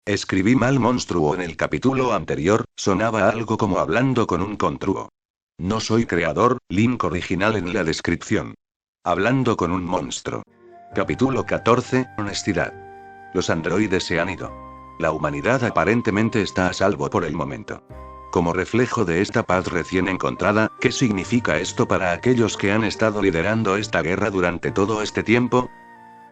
Escribí mal monstruo en el capítulo anterior, sonaba algo como hablando con un contruo. No soy creador, link original en la descripción. Hablando con un monstruo. Capítulo 14, honestidad. Los androides se han ido. La humanidad aparentemente está a salvo por el momento. Como reflejo de esta paz recién encontrada, ¿qué significa esto para aquellos que han estado liderando esta guerra durante todo este tiempo?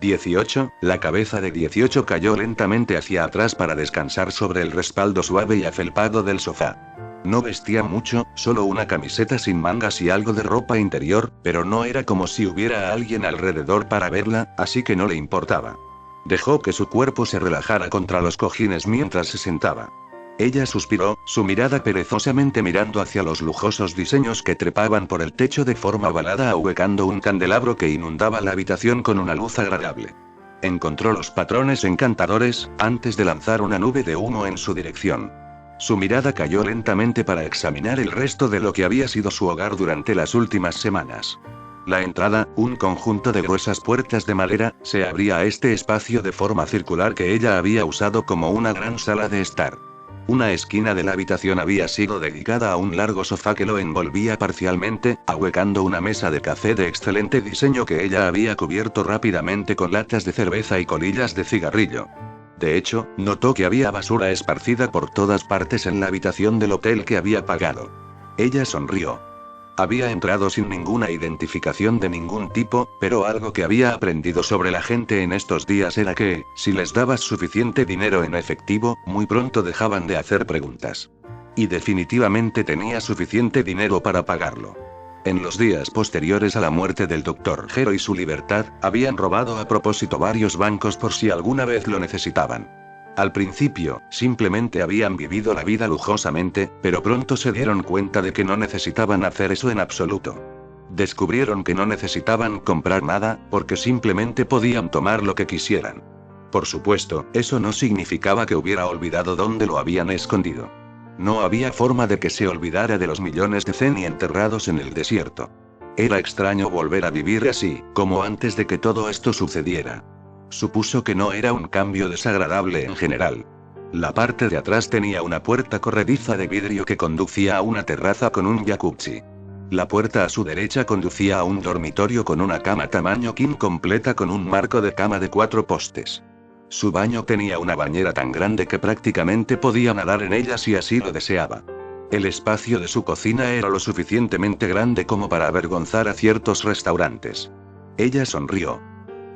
18, la cabeza de 18 cayó lentamente hacia atrás para descansar sobre el respaldo suave y afelpado del sofá. No vestía mucho, solo una camiseta sin mangas y algo de ropa interior, pero no era como si hubiera alguien alrededor para verla, así que no le importaba. Dejó que su cuerpo se relajara contra los cojines mientras se sentaba. Ella suspiró, su mirada perezosamente mirando hacia los lujosos diseños que trepaban por el techo de forma ovalada ahuecando un candelabro que inundaba la habitación con una luz agradable. Encontró los patrones encantadores, antes de lanzar una nube de humo en su dirección. Su mirada cayó lentamente para examinar el resto de lo que había sido su hogar durante las últimas semanas. La entrada, un conjunto de gruesas puertas de madera, se abría a este espacio de forma circular que ella había usado como una gran sala de estar. Una esquina de la habitación había sido dedicada a un largo sofá que lo envolvía parcialmente, ahuecando una mesa de café de excelente diseño que ella había cubierto rápidamente con latas de cerveza y colillas de cigarrillo. De hecho, notó que había basura esparcida por todas partes en la habitación del hotel que había pagado. Ella sonrió. Había entrado sin ninguna identificación de ningún tipo, pero algo que había aprendido sobre la gente en estos días era que, si les dabas suficiente dinero en efectivo, muy pronto dejaban de hacer preguntas. Y definitivamente tenía suficiente dinero para pagarlo. En los días posteriores a la muerte del Dr. Gero y su libertad, habían robado a propósito varios bancos por si alguna vez lo necesitaban. Al principio, simplemente habían vivido la vida lujosamente, pero pronto se dieron cuenta de que no necesitaban hacer eso en absoluto. Descubrieron que no necesitaban comprar nada, porque simplemente podían tomar lo que quisieran. Por supuesto, eso no significaba que hubiera olvidado dónde lo habían escondido. No había forma de que se olvidara de los millones de Zenny enterrados en el desierto. Era extraño volver a vivir así, como antes de que todo esto sucediera. Supuso que no era un cambio desagradable en general. La parte de atrás tenía una puerta corrediza de vidrio que conducía a una terraza con un jacuzzi. La puerta a su derecha conducía a un dormitorio con una cama tamaño king completa con un marco de cama de 4 postes. Su baño tenía una bañera tan grande que prácticamente podía nadar en ella si así lo deseaba. El espacio de su cocina era lo suficientemente grande como para avergonzar a ciertos restaurantes. Ella sonrió.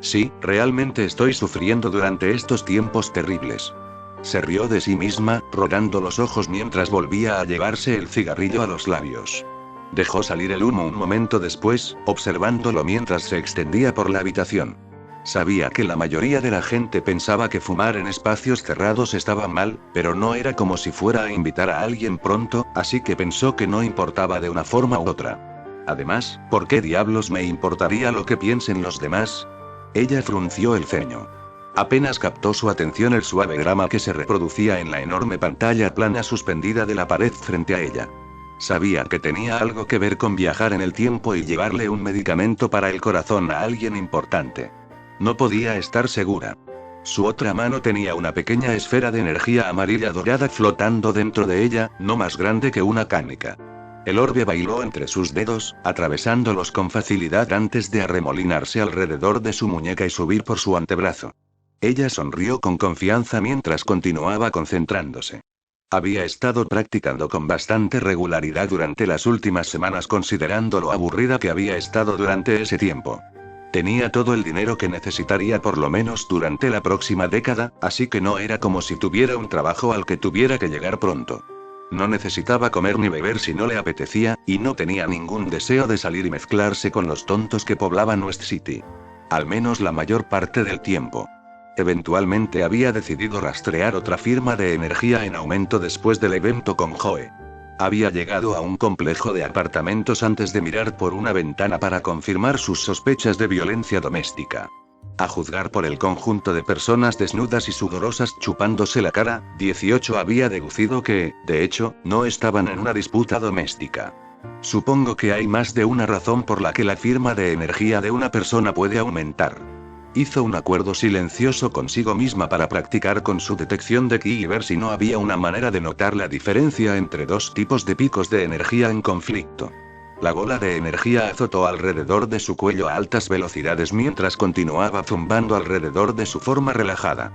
Sí, realmente estoy sufriendo durante estos tiempos terribles. Se rió de sí misma, rogando los ojos mientras volvía a llevarse el cigarrillo a los labios. Dejó salir el humo un momento después, observándolo mientras se extendía por la habitación. Sabía que la mayoría de la gente pensaba que fumar en espacios cerrados estaba mal, pero no era como si fuera a invitar a alguien pronto, así que pensó que no importaba de una forma u otra. Además, ¿por qué diablos me importaría lo que piensen los demás? Ella frunció el ceño. Apenas captó su atención el suave drama que se reproducía en la enorme pantalla plana suspendida de la pared frente a ella. Sabía que tenía algo que ver con viajar en el tiempo y llevarle un medicamento para el corazón a alguien importante. No podía estar segura. Su otra mano tenía una pequeña esfera de energía amarilla dorada flotando dentro de ella, no más grande que una canica. El orbe bailó entre sus dedos, atravesándolos con facilidad antes de arremolinarse alrededor de su muñeca y subir por su antebrazo. Ella sonrió con confianza mientras continuaba concentrándose. Había estado practicando con bastante regularidad durante las últimas semanas considerando lo aburrida que había estado durante ese tiempo. Tenía todo el dinero que necesitaría por lo menos durante la próxima década, así que no era como si tuviera un trabajo al que tuviera que llegar pronto. No necesitaba comer ni beber si no le apetecía, y no tenía ningún deseo de salir y mezclarse con los tontos que poblaban West City. Al menos la mayor parte del tiempo. Eventualmente había decidido rastrear otra firma de energía en aumento después del evento con Joe. Había llegado a un complejo de apartamentos antes de mirar por una ventana para confirmar sus sospechas de violencia doméstica. A juzgar por el conjunto de personas desnudas y sudorosas chupándose la cara, 18 había deducido que, de hecho, no estaban en una disputa doméstica. Supongo que hay más de una razón por la que la firma de energía de una persona puede aumentar. Hizo un acuerdo silencioso consigo misma para practicar con su detección de ki y ver si no había una manera de notar la diferencia entre dos tipos de picos de energía en conflicto. La bola de energía azotó alrededor de su cuello a altas velocidades mientras continuaba zumbando alrededor de su forma relajada.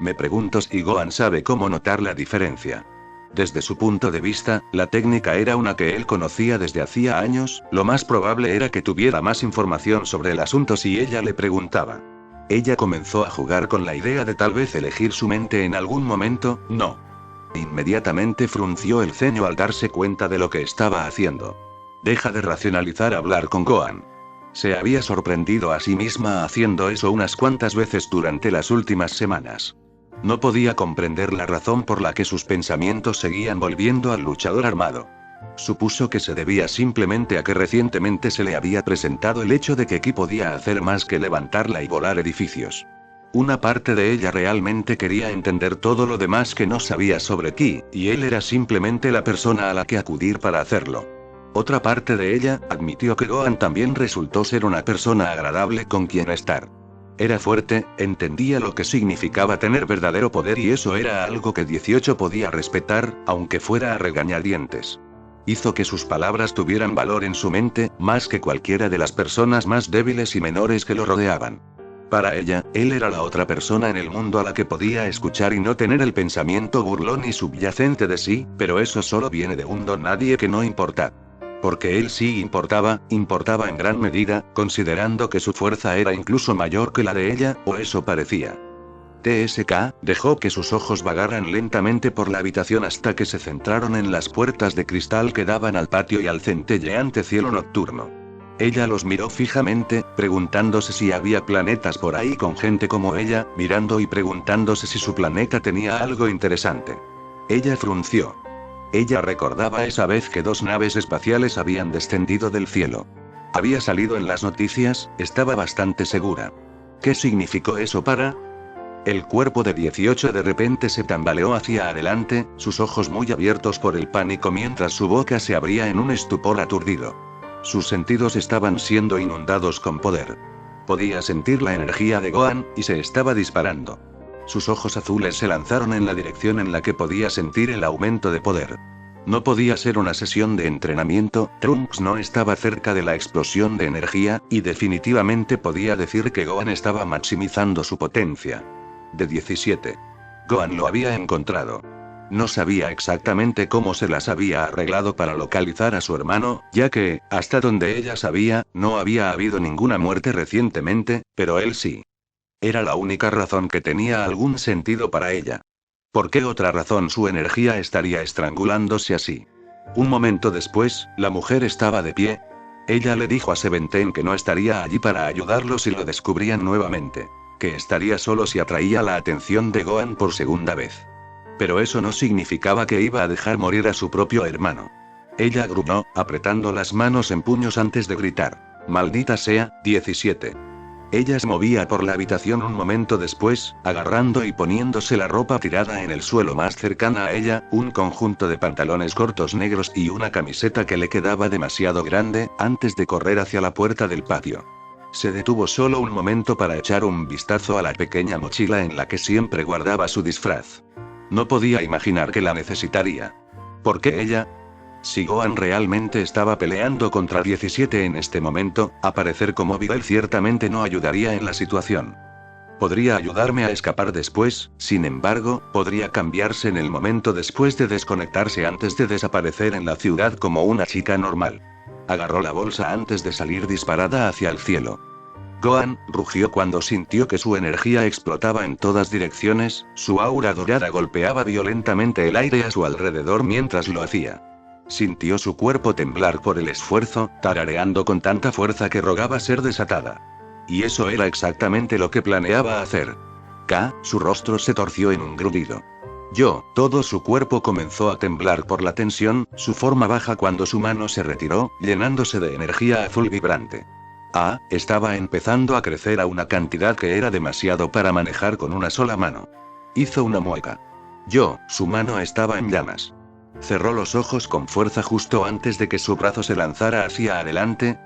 Me pregunto si Gohan sabe cómo notar la diferencia. Desde su punto de vista, la técnica era una que él conocía desde hacía años, lo más probable era que tuviera más información sobre el asunto si ella le preguntaba. Ella comenzó a jugar con la idea de tal vez elegir su mente en algún momento, no. Inmediatamente frunció el ceño al darse cuenta de lo que estaba haciendo. Deja de racionalizar hablar con Gohan. Se había sorprendido a sí misma haciendo eso unas cuantas veces durante las últimas semanas. No podía comprender la razón por la que sus pensamientos seguían volviendo al luchador armado. Supuso que se debía simplemente a que recientemente se le había presentado el hecho de que Ki podía hacer más que levantarla y volar edificios. Una parte de ella realmente quería entender todo lo demás que no sabía sobre Ki, y él era simplemente la persona a la que acudir para hacerlo. Otra parte de ella admitió que Gohan también resultó ser una persona agradable con quien estar. Era fuerte, entendía lo que significaba tener verdadero poder y eso era algo que 18 podía respetar, aunque fuera a regañadientes. Hizo que sus palabras tuvieran valor en su mente, más que cualquiera de las personas más débiles y menores que lo rodeaban. Para ella, él era la otra persona en el mundo a la que podía escuchar y no tener el pensamiento burlón y subyacente de sí, pero eso solo viene de un don nadie que no importa. Porque él sí importaba en gran medida, considerando que su fuerza era incluso mayor que la de ella, o eso parecía. TSK dejó que sus ojos vagaran lentamente por la habitación hasta que se centraron en las puertas de cristal que daban al patio y al centelleante cielo nocturno. Ella los miró fijamente, preguntándose si había planetas por ahí con gente como ella, mirando y preguntándose si su planeta tenía algo interesante. Ella frunció. Ella recordaba esa vez que 2 naves espaciales habían descendido del cielo. Había salido en las noticias, estaba bastante segura. ¿Qué significó eso para? El cuerpo de 18 de repente se tambaleó hacia adelante, sus ojos muy abiertos por el pánico mientras su boca se abría en un estupor aturdido. Sus sentidos estaban siendo inundados con poder. Podía sentir la energía de Gohan, y se estaba disparando. Sus ojos azules se lanzaron en la dirección en la que podía sentir el aumento de poder. No podía ser una sesión de entrenamiento, Trunks no estaba cerca de la explosión de energía, y definitivamente podía decir que Gohan estaba maximizando su potencia. De 17. Gohan lo había encontrado. No sabía exactamente cómo se las había arreglado para localizar a su hermano, ya que, hasta donde ella sabía, no había habido ninguna muerte recientemente, pero él sí. Era la única razón que tenía algún sentido para ella. ¿Por qué otra razón su energía estaría estrangulándose así? Un momento después, la mujer estaba de pie. Ella le dijo a Seventeen que no estaría allí para ayudarlo si lo descubrían nuevamente. Que estaría solo si atraía la atención de Gohan por segunda vez. Pero eso no significaba que iba a dejar morir a su propio hermano. Ella gruñó, apretando las manos en puños antes de gritar. Maldita sea, 17. Ella se movía por la habitación un momento después, agarrando y poniéndose la ropa tirada en el suelo más cercana a ella, un conjunto de pantalones cortos negros y una camiseta que le quedaba demasiado grande, antes de correr hacia la puerta del patio. Se detuvo solo un momento para echar un vistazo a la pequeña mochila en la que siempre guardaba su disfraz. No podía imaginar que la necesitaría. ¿Por qué ella? Si Gohan realmente estaba peleando contra 17 en este momento, aparecer como Videl ciertamente no ayudaría en la situación. Podría ayudarme a escapar después, sin embargo, podría cambiarse en el momento después de desconectarse antes de desaparecer en la ciudad como una chica normal. Agarró la bolsa antes de salir disparada hacia el cielo. Gohan rugió cuando sintió que su energía explotaba en todas direcciones, su aura dorada golpeaba violentamente el aire a su alrededor mientras lo hacía. Sintió su cuerpo temblar por el esfuerzo, tarareando con tanta fuerza que rogaba ser desatada. Y eso era exactamente lo que planeaba hacer. Su rostro se torció en un gruñido. Todo su cuerpo comenzó a temblar por la tensión, su forma baja cuando su mano se retiró, llenándose de energía azul vibrante. Estaba empezando a crecer a una cantidad que era demasiado para manejar con una sola mano. Hizo una mueca. Su mano estaba en llamas. Cerró los ojos con fuerza justo antes de que su brazo se lanzara hacia adelante,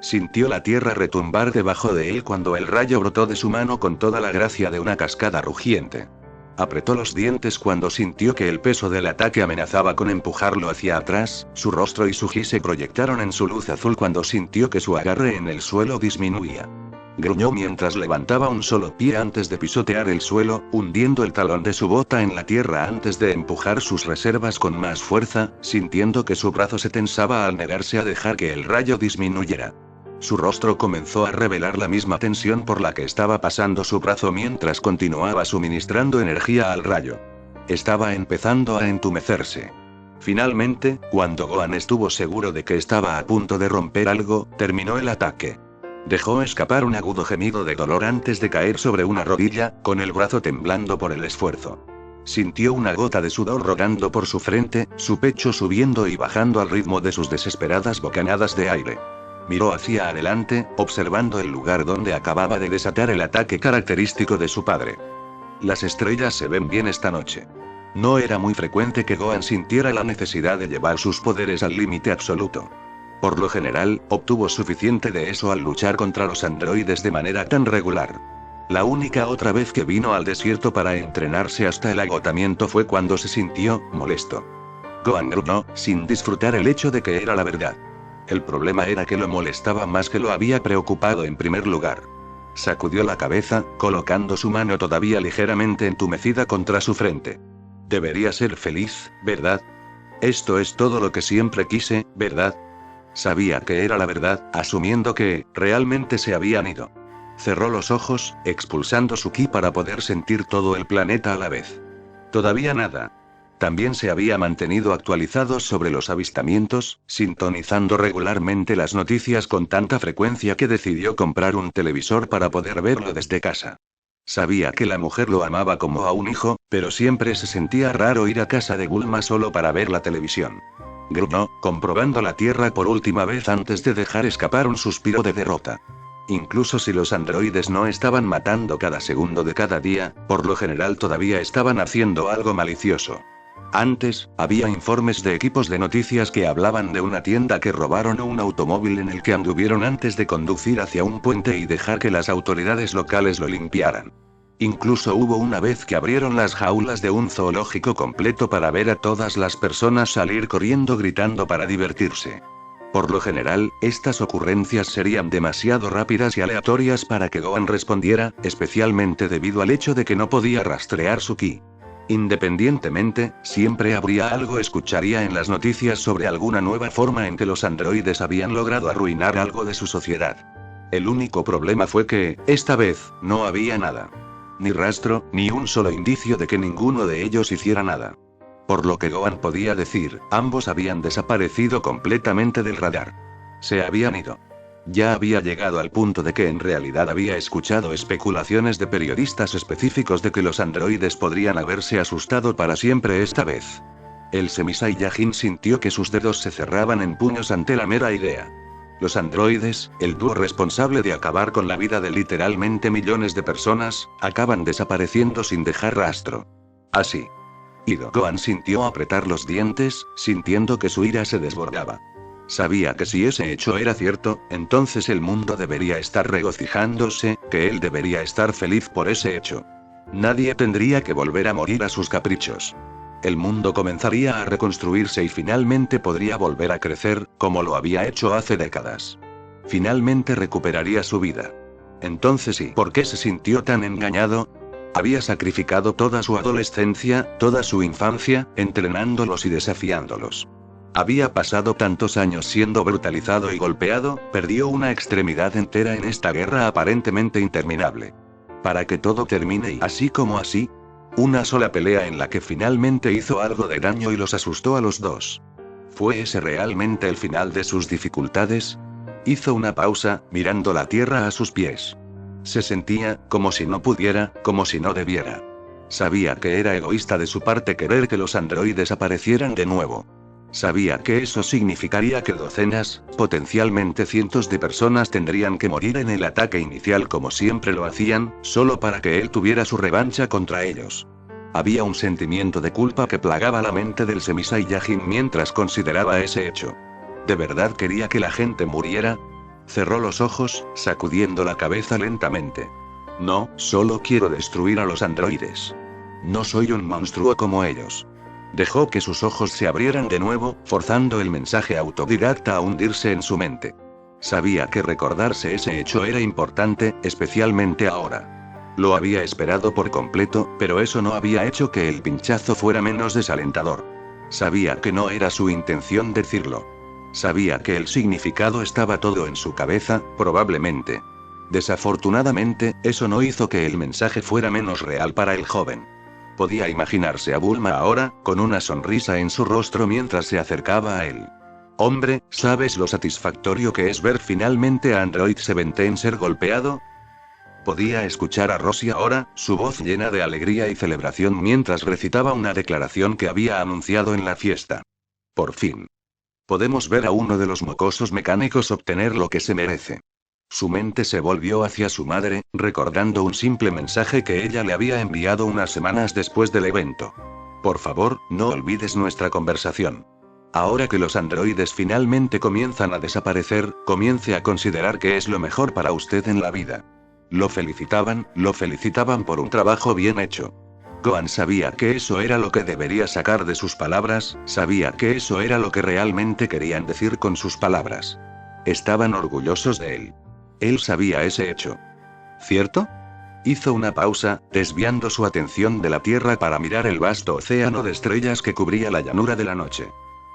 Sintió la tierra retumbar debajo de él cuando el rayo brotó de su mano con toda la gracia de una cascada rugiente. Apretó los dientes cuando sintió que el peso del ataque amenazaba con empujarlo hacia atrás, su rostro y su ji se proyectaron en su luz azul cuando sintió que su agarre en el suelo disminuía. Gruñó mientras levantaba un solo pie antes de pisotear el suelo, hundiendo el talón de su bota en la tierra antes de empujar sus reservas con más fuerza, sintiendo que su brazo se tensaba al negarse a dejar que el rayo disminuyera. Su rostro comenzó a revelar la misma tensión por la que estaba pasando su brazo mientras continuaba suministrando energía al rayo. Estaba empezando a entumecerse. Finalmente, cuando Gohan estuvo seguro de que estaba a punto de romper algo, terminó el ataque. Dejó escapar un agudo gemido de dolor antes de caer sobre una rodilla, con el brazo temblando por el esfuerzo. Sintió una gota de sudor rodando por su frente, su pecho subiendo y bajando al ritmo de sus desesperadas bocanadas de aire. Miró hacia adelante, observando el lugar donde acababa de desatar el ataque característico de su padre. Las estrellas se ven bien esta noche. No era muy frecuente que Gohan sintiera la necesidad de llevar sus poderes al límite absoluto. Por lo general, obtuvo suficiente de eso al luchar contra los androides de manera tan regular. La única otra vez que vino al desierto para entrenarse hasta el agotamiento fue cuando se sintió molesto. Gohan gruñó, sin disfrutar el hecho de que era la verdad. El problema era que lo molestaba más que lo había preocupado en primer lugar. Sacudió la cabeza, colocando su mano todavía ligeramente entumecida contra su frente. Debería ser feliz, ¿verdad? Esto es todo lo que siempre quise, ¿verdad? Sabía que era la verdad, asumiendo que, realmente se habían ido. Cerró los ojos, expulsando su ki para poder sentir todo el planeta a la vez. Todavía nada. También se había mantenido actualizado sobre los avistamientos, sintonizando regularmente las noticias con tanta frecuencia que decidió comprar un televisor para poder verlo desde casa. Sabía que la mujer lo amaba como a un hijo, pero siempre se sentía raro ir a casa de Bulma solo para ver la televisión. Gruñó, comprobando la tierra por última vez antes de dejar escapar un suspiro de derrota. Incluso si los androides no estaban matando cada segundo de cada día, por lo general todavía estaban haciendo algo malicioso. Antes, había informes de equipos de noticias que hablaban de una tienda que robaron o un automóvil en el que anduvieron antes de conducir hacia un puente y dejar que las autoridades locales lo limpiaran. Incluso hubo una vez que abrieron las jaulas de un zoológico completo para ver a todas las personas salir corriendo gritando para divertirse. Por lo general, estas ocurrencias serían demasiado rápidas y aleatorias para que Gohan respondiera, especialmente debido al hecho de que no podía rastrear su ki. Independientemente, siempre habría algo escucharía en las noticias sobre alguna nueva forma en que los androides habían logrado arruinar algo de su sociedad. El único problema fue que, esta vez, no había nada. Ni rastro, ni un solo indicio de que ninguno de ellos hiciera nada. Por lo que Gohan podía decir, ambos habían desaparecido completamente del radar. Se habían ido. Ya había llegado al punto de que en realidad había escuchado especulaciones de periodistas específicos de que los androides podrían haberse asustado para siempre esta vez. El Semi-Saiyajin sintió que sus dedos se cerraban en puños ante la mera idea. Los androides, el dúo responsable de acabar con la vida de literalmente millones de personas, acaban desapareciendo sin dejar rastro. Así. Gohan sintió apretar los dientes, sintiendo que su ira se desbordaba. Sabía que si ese hecho era cierto, entonces el mundo debería estar regocijándose, que él debería estar feliz por ese hecho. Nadie tendría que volver a morir a sus caprichos. El mundo comenzaría a reconstruirse y finalmente podría volver a crecer, como lo había hecho hace décadas. Finalmente recuperaría su vida. Entonces, ¿y por qué se sintió tan engañado? Había sacrificado toda su adolescencia, toda su infancia, entrenándolos y desafiándolos. Había pasado tantos años siendo brutalizado y golpeado, perdió una extremidad entera en esta guerra aparentemente interminable. Para que todo termine y así como así. Una sola pelea en la que finalmente hizo algo de daño y los asustó a los dos. ¿Fue ese realmente el final de sus dificultades? Hizo una pausa, mirando la tierra a sus pies. Se sentía, como si no pudiera, como si no debiera. Sabía que era egoísta de su parte querer que los androides aparecieran de nuevo. Sabía que eso significaría que docenas, potencialmente cientos de personas tendrían que morir en el ataque inicial como siempre lo hacían, solo para que él tuviera su revancha contra ellos. Había un sentimiento de culpa que plagaba la mente del Semi-Saiyajin mientras consideraba ese hecho. ¿De verdad quería que la gente muriera? Cerró los ojos, sacudiendo la cabeza lentamente. No, solo quiero destruir a los androides. No soy un monstruo como ellos. Dejó que sus ojos se abrieran de nuevo, forzando el mensaje autodidacta a hundirse en su mente. Sabía que recordarse ese hecho era importante, especialmente ahora. Lo había esperado por completo, pero eso no había hecho que el pinchazo fuera menos desalentador. Sabía que no era su intención decirlo. Sabía que el significado estaba todo en su cabeza, probablemente. Desafortunadamente, eso no hizo que el mensaje fuera menos real para el joven. Podía imaginarse a Bulma ahora, con una sonrisa en su rostro mientras se acercaba a él. Hombre, ¿sabes lo satisfactorio que es ver finalmente a Android 17 ser golpeado? Podía escuchar a Rosie ahora, su voz llena de alegría y celebración mientras recitaba una declaración que había anunciado en la fiesta. Por fin. Podemos ver a uno de los mocosos mecánicos obtener lo que se merece. Su mente se volvió hacia su madre, recordando un simple mensaje que ella le había enviado unas semanas después del evento. Por favor, no olvides nuestra conversación. Ahora que los androides finalmente comienzan a desaparecer, comience a considerar que es lo mejor para usted en la vida. Lo felicitaban por un trabajo bien hecho. Gohan sabía que eso era lo que debería sacar de sus palabras, sabía que eso era lo que realmente querían decir con sus palabras. Estaban orgullosos de él. Él sabía ese hecho. ¿Cierto? Hizo una pausa, desviando su atención de la Tierra para mirar el vasto océano de estrellas que cubría la llanura de la noche.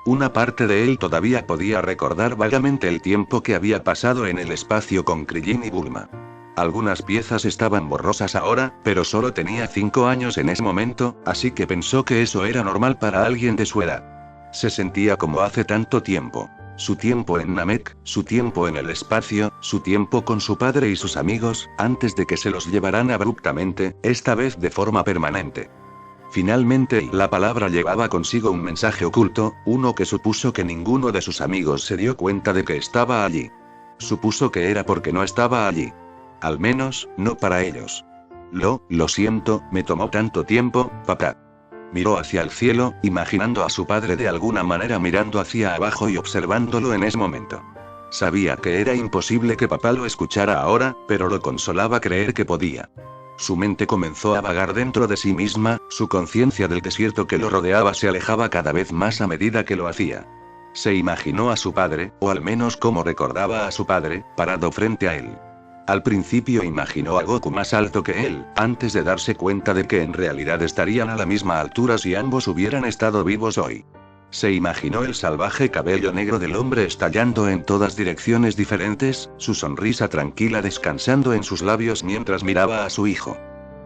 Una parte de él todavía podía recordar vagamente el tiempo que había pasado en el espacio con Krillin y Bulma. Algunas piezas estaban borrosas ahora, pero solo tenía 5 años en ese momento, así que pensó que eso era normal para alguien de su edad. Se sentía como hace tanto tiempo. Su tiempo en Namek, su tiempo en el espacio, su tiempo con su padre y sus amigos, antes de que se los llevaran abruptamente, esta vez de forma permanente. Finalmente, la palabra llevaba consigo un mensaje oculto, uno que supuso que ninguno de sus amigos se dio cuenta de que estaba allí. Supuso que era porque no estaba allí. Al menos, no para ellos. Lo siento, me tomó tanto tiempo, papá. Miró hacia el cielo, imaginando a su padre de alguna manera mirando hacia abajo y observándolo en ese momento. Sabía que era imposible que papá lo escuchara ahora, pero lo consolaba creer que podía. Su mente comenzó a vagar dentro de sí misma, su conciencia del desierto que lo rodeaba se alejaba cada vez más a medida que lo hacía. Se imaginó a su padre, o al menos como recordaba a su padre, parado frente a él. Al principio imaginó a Goku más alto que él, antes de darse cuenta de que en realidad estarían a la misma altura si ambos hubieran estado vivos hoy. Se imaginó el salvaje cabello negro del hombre estallando en todas direcciones diferentes, su sonrisa tranquila descansando en sus labios mientras miraba a su hijo.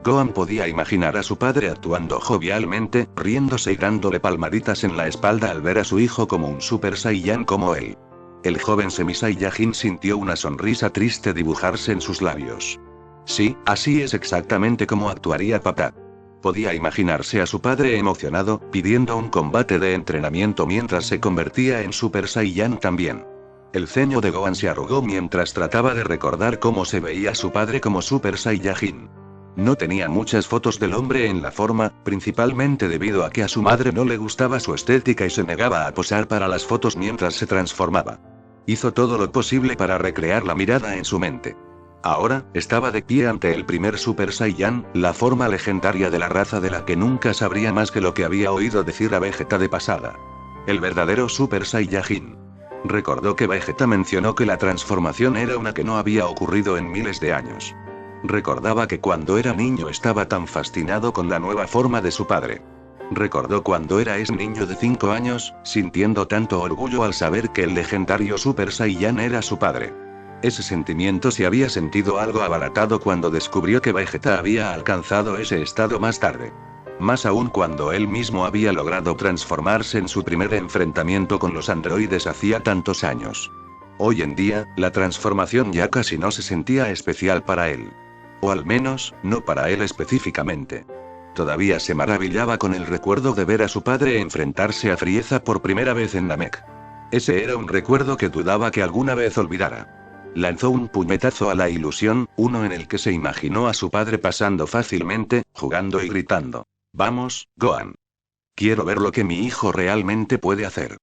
Gohan podía imaginar a su padre actuando jovialmente, riéndose y dándole palmaditas en la espalda al ver a su hijo como un Super Saiyan como él. El joven Semi-Saiyajin sintió una sonrisa triste dibujarse en sus labios. Sí, así es exactamente como actuaría papá. Podía imaginarse a su padre emocionado, pidiendo un combate de entrenamiento mientras se convertía en Super Saiyan también. El ceño de Gohan se arrugó mientras trataba de recordar cómo se veía su padre como Super Saiyajin. No tenía muchas fotos del hombre en la forma, principalmente debido a que a su madre no le gustaba su estética y se negaba a posar para las fotos mientras se transformaba. Hizo todo lo posible para recrear la mirada en su mente. Ahora, estaba de pie ante el primer Super Saiyan, la forma legendaria de la raza de la que nunca sabría más que lo que había oído decir a Vegeta de pasada. El verdadero Super Saiyajin. Recordó que Vegeta mencionó que la transformación era una que no había ocurrido en miles de años. Recordaba que cuando era niño estaba tan fascinado con la nueva forma de su padre. Recordó cuando era ese niño de 5 años, sintiendo tanto orgullo al saber que el legendario Super Saiyan era su padre. Ese sentimiento se había sentido algo abaratado cuando descubrió que Vegeta había alcanzado ese estado más tarde. Más aún cuando él mismo había logrado transformarse en su primer enfrentamiento con los androides hacía tantos años. Hoy en día, la transformación ya casi no se sentía especial para él. O al menos, no para él específicamente. Todavía se maravillaba con el recuerdo de ver a su padre enfrentarse a Frieza por primera vez en Namek. Ese era un recuerdo que dudaba que alguna vez olvidara. Lanzó un puñetazo a la ilusión, uno en el que se imaginó a su padre pasando fácilmente, jugando y gritando. Vamos, Gohan. Quiero ver lo que mi hijo realmente puede hacer.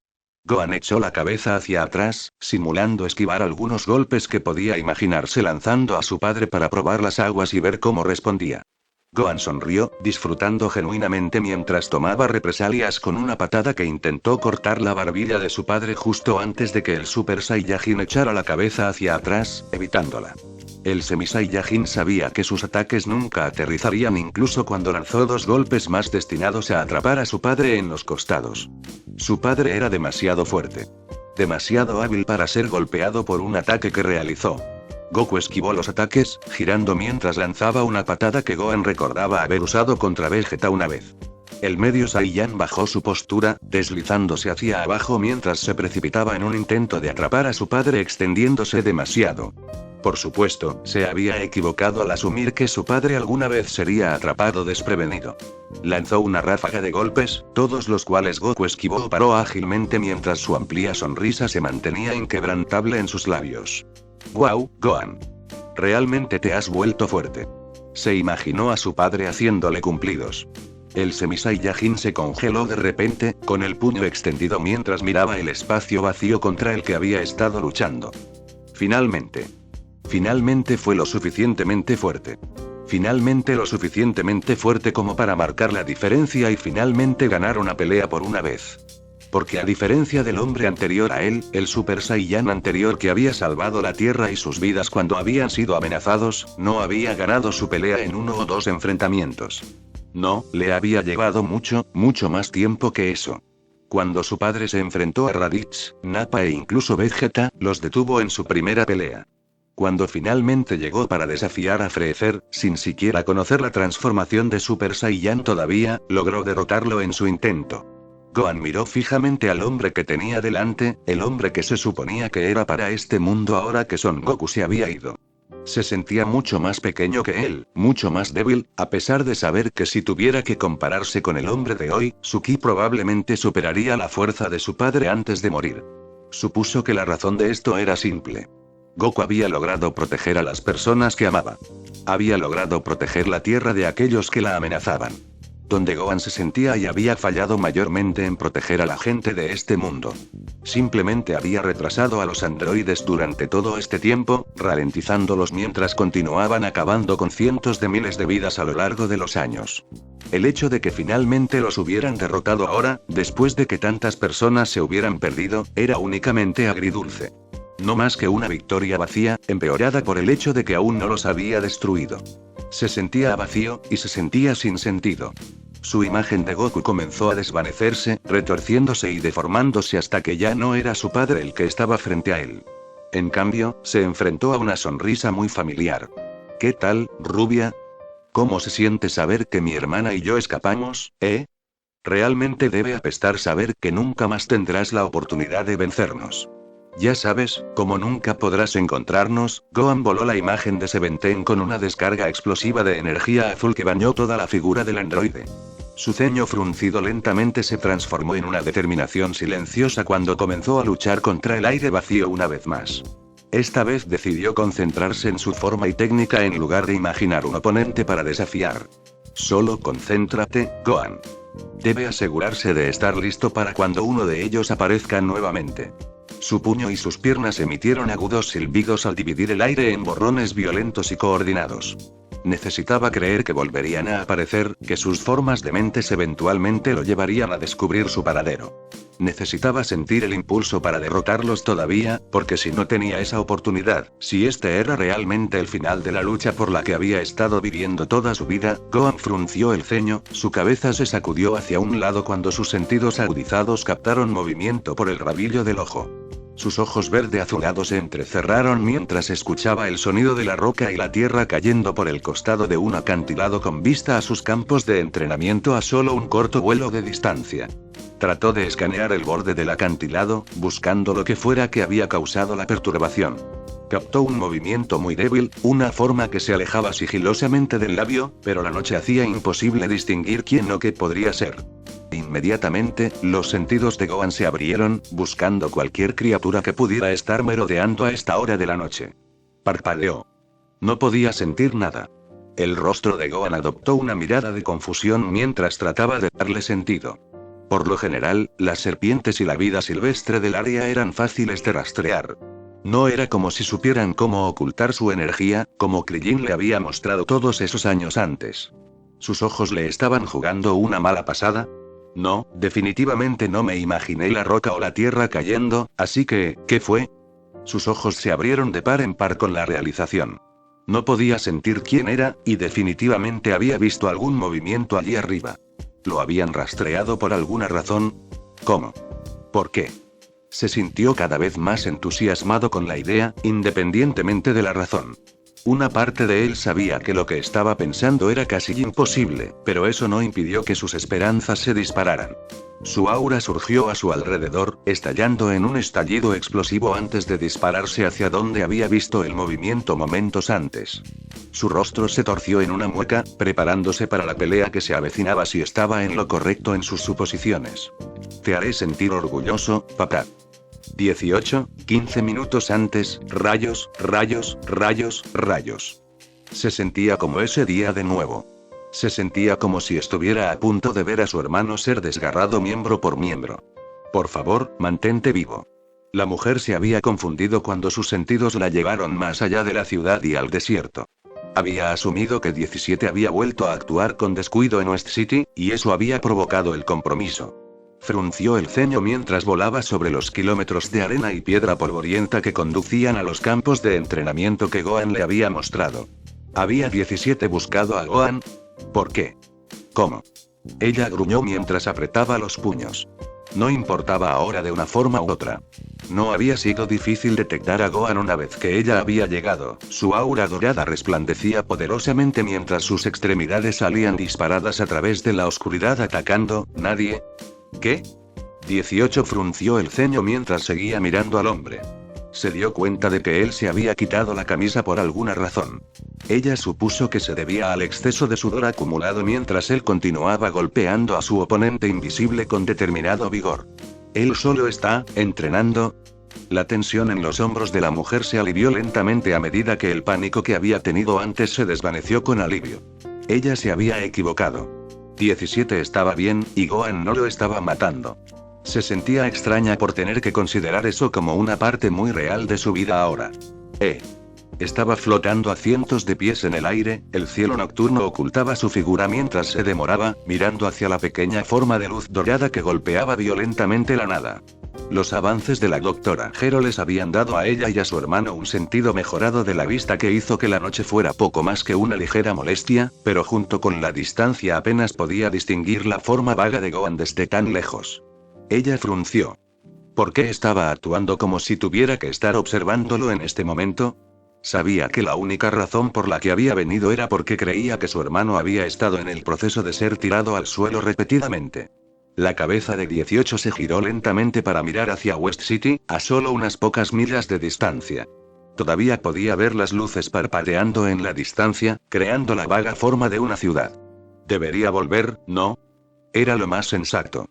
Gohan echó la cabeza hacia atrás, simulando esquivar algunos golpes que podía imaginarse lanzando a su padre para probar las aguas y ver cómo respondía. Gohan sonrió, disfrutando genuinamente mientras tomaba represalias con una patada que intentó cortar la barbilla de su padre justo antes de que el Super Saiyajin echara la cabeza hacia atrás, evitándola. El Semi Saiyajin sabía que sus ataques nunca aterrizarían incluso cuando lanzó dos golpes más destinados a atrapar a su padre en los costados. Su padre era demasiado fuerte. Demasiado hábil para ser golpeado por un ataque que realizó. Goku esquivó los ataques, girando mientras lanzaba una patada que Gohan recordaba haber usado contra Vegeta una vez. El medio Saiyan bajó su postura, deslizándose hacia abajo mientras se precipitaba en un intento de atrapar a su padre extendiéndose demasiado. Por supuesto, se había equivocado al asumir que su padre alguna vez sería atrapado desprevenido. Lanzó una ráfaga de golpes, todos los cuales Goku esquivó o paró ágilmente mientras su amplia sonrisa se mantenía inquebrantable en sus labios. «Guau, Gohan. Realmente te has vuelto fuerte». Se imaginó a su padre haciéndole cumplidos. El Semi Saiyajin se congeló de repente, con el puño extendido mientras miraba el espacio vacío contra el que había estado luchando. Finalmente. Finalmente fue lo suficientemente fuerte. Finalmente lo suficientemente fuerte como para marcar la diferencia y finalmente ganar una pelea por una vez. Porque a diferencia del hombre anterior a él, el Super Saiyan anterior que había salvado la Tierra y sus vidas cuando habían sido amenazados, no había ganado su pelea en 1 o 2 enfrentamientos. No, le había llevado mucho, mucho más tiempo que eso. Cuando su padre se enfrentó a Raditz, Nappa e incluso Vegeta, los detuvo en su primera pelea. Cuando finalmente llegó para desafiar a Freezer, sin siquiera conocer la transformación de Super Saiyan todavía, logró derrotarlo en su intento. Gohan miró fijamente al hombre que tenía delante, el hombre que se suponía que era para este mundo ahora que Son Goku se había ido. Se sentía mucho más pequeño que él, mucho más débil, a pesar de saber que si tuviera que compararse con el hombre de hoy, su ki probablemente superaría la fuerza de su padre antes de morir. Supuso que la razón de esto era simple. Goku había logrado proteger a las personas que amaba. Había logrado proteger la Tierra de aquellos que la amenazaban. Donde Gohan se sentía y había fallado mayormente en proteger a la gente de este mundo. Simplemente había retrasado a los androides durante todo este tiempo, ralentizándolos mientras continuaban acabando con cientos de miles de vidas a lo largo de los años. El hecho de que finalmente los hubieran derrotado ahora, después de que tantas personas se hubieran perdido, era únicamente agridulce. No más que una victoria vacía, empeorada por el hecho de que aún no los había destruido. Se sentía vacío, y se sentía sin sentido. Su imagen de Goku comenzó a desvanecerse, retorciéndose y deformándose hasta que ya no era su padre el que estaba frente a él. En cambio, se enfrentó a una sonrisa muy familiar. «¿Qué tal, rubia? ¿Cómo se siente saber que mi hermana y yo escapamos, eh? Realmente debe apestar saber que nunca más tendrás la oportunidad de vencernos. Ya sabes, como nunca podrás encontrarnos». Gohan voló la imagen de Seventeen con una descarga explosiva de energía azul que bañó toda la figura del androide. Su ceño fruncido lentamente se transformó en una determinación silenciosa cuando comenzó a luchar contra el aire vacío una vez más. Esta vez decidió concentrarse en su forma y técnica en lugar de imaginar un oponente para desafiar. Solo concéntrate, Gohan. Debe asegurarse de estar listo para cuando uno de ellos aparezca nuevamente. Su puño y sus piernas emitieron agudos silbidos al dividir el aire en borrones violentos y coordinados. Necesitaba creer que volverían a aparecer, que sus formas dementes eventualmente lo llevarían a descubrir su paradero. Necesitaba sentir el impulso para derrotarlos todavía, porque si no tenía esa oportunidad, si este era realmente el final de la lucha por la que había estado viviendo toda su vida, Gohan frunció el ceño, su cabeza se sacudió hacia un lado cuando sus sentidos agudizados captaron movimiento por el rabillo del ojo. Sus ojos verde azulados se entrecerraron mientras escuchaba el sonido de la roca y la tierra cayendo por el costado de un acantilado con vista a sus campos de entrenamiento a solo un corto vuelo de distancia. Trató de escanear el borde del acantilado, buscando lo que fuera que había causado la perturbación. Captó un movimiento muy débil, una forma que se alejaba sigilosamente del labio, pero la noche hacía imposible distinguir quién o qué podría ser. Inmediatamente, los sentidos de Gohan se abrieron, buscando cualquier criatura que pudiera estar merodeando a esta hora de la noche. Parpadeó. No podía sentir nada. El rostro de Gohan adoptó una mirada de confusión mientras trataba de darle sentido. Por lo general, las serpientes y la vida silvestre del área eran fáciles de rastrear. No era como si supieran cómo ocultar su energía, como Krillin le había mostrado todos esos años antes. ¿Sus ojos le estaban jugando una mala pasada? No, definitivamente no me imaginé la roca o la tierra cayendo, así que, ¿qué fue? Sus ojos se abrieron de par en par con la realización. No podía sentir quién era, y definitivamente había visto algún movimiento allí arriba. ¿Lo habían rastreado por alguna razón? ¿Cómo? ¿Por qué? Se sintió cada vez más entusiasmado con la idea, independientemente de la razón. Una parte de él sabía que lo que estaba pensando era casi imposible, pero eso no impidió que sus esperanzas se dispararan. Su aura surgió a su alrededor, estallando en un estallido explosivo antes de dispararse hacia donde había visto el movimiento momentos antes. Su rostro se torció en una mueca, preparándose para la pelea que se avecinaba si estaba en lo correcto en sus suposiciones. Te haré sentir orgulloso, papá. 15 minutos antes, rayos, rayos, rayos, rayos. Se sentía como ese día de nuevo. Se sentía como si estuviera a punto de ver a su hermano ser desgarrado miembro por miembro. Por favor, mantente vivo. La mujer se había confundido cuando sus sentidos la llevaron más allá de la ciudad y al desierto. Había asumido que 17 había vuelto a actuar con descuido en West City, y eso había provocado el compromiso. Frunció el ceño mientras volaba sobre los kilómetros de arena y piedra polvorienta que conducían a los campos de entrenamiento que Gohan le había mostrado. ¿Había 17 buscado a Gohan? ¿Por qué? ¿Cómo? Ella gruñó mientras apretaba los puños. No importaba ahora de una forma u otra. No había sido difícil detectar a Gohan una vez que ella había llegado. Su aura dorada resplandecía poderosamente mientras sus extremidades salían disparadas a través de la oscuridad atacando. ¿Nadie? ¿Qué? 18 frunció el ceño mientras seguía mirando al hombre. Se dio cuenta de que él se había quitado la camisa por alguna razón. Ella supuso que se debía al exceso de sudor acumulado mientras él continuaba golpeando a su oponente invisible con determinado vigor. ¿Él solo está entrenando? La tensión en los hombros de la mujer se alivió lentamente a medida que el pánico que había tenido antes se desvaneció con alivio. Ella se había equivocado. 17 estaba bien, y Gohan no lo estaba matando. Se sentía extraña por tener que considerar eso como una parte muy real de su vida ahora. Estaba flotando a cientos de pies en el aire, el cielo nocturno ocultaba su figura mientras se demoraba, mirando hacia la pequeña forma de luz dorada que golpeaba violentamente la nada. Los avances de la doctora Gero les habían dado a ella y a su hermano un sentido mejorado de la vista que hizo que la noche fuera poco más que una ligera molestia, pero junto con la distancia apenas podía distinguir la forma vaga de Gohan desde tan lejos. Ella frunció. ¿Por qué estaba actuando como si tuviera que estar observándolo en este momento? Sabía que la única razón por la que había venido era porque creía que su hermano había estado en el proceso de ser tirado al suelo repetidamente. La cabeza de 18 se giró lentamente para mirar hacia West City, a solo unas pocas millas de distancia. Todavía podía ver las luces parpadeando en la distancia, creando la vaga forma de una ciudad. Debería volver, ¿no? Era lo más sensato.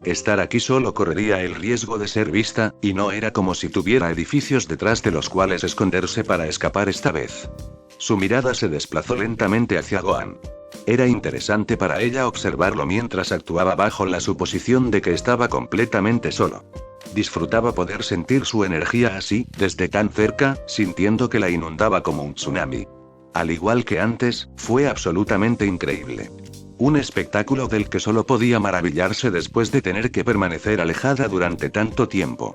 Estar aquí solo correría el riesgo de ser vista, y no era como si tuviera edificios detrás de los cuales esconderse para escapar esta vez. Su mirada se desplazó lentamente hacia Gohan. Era interesante para ella observarlo mientras actuaba bajo la suposición de que estaba completamente solo. Disfrutaba poder sentir su energía así, desde tan cerca, sintiendo que la inundaba como un tsunami. Al igual que antes, fue absolutamente increíble. Un espectáculo del que solo podía maravillarse después de tener que permanecer alejada durante tanto tiempo.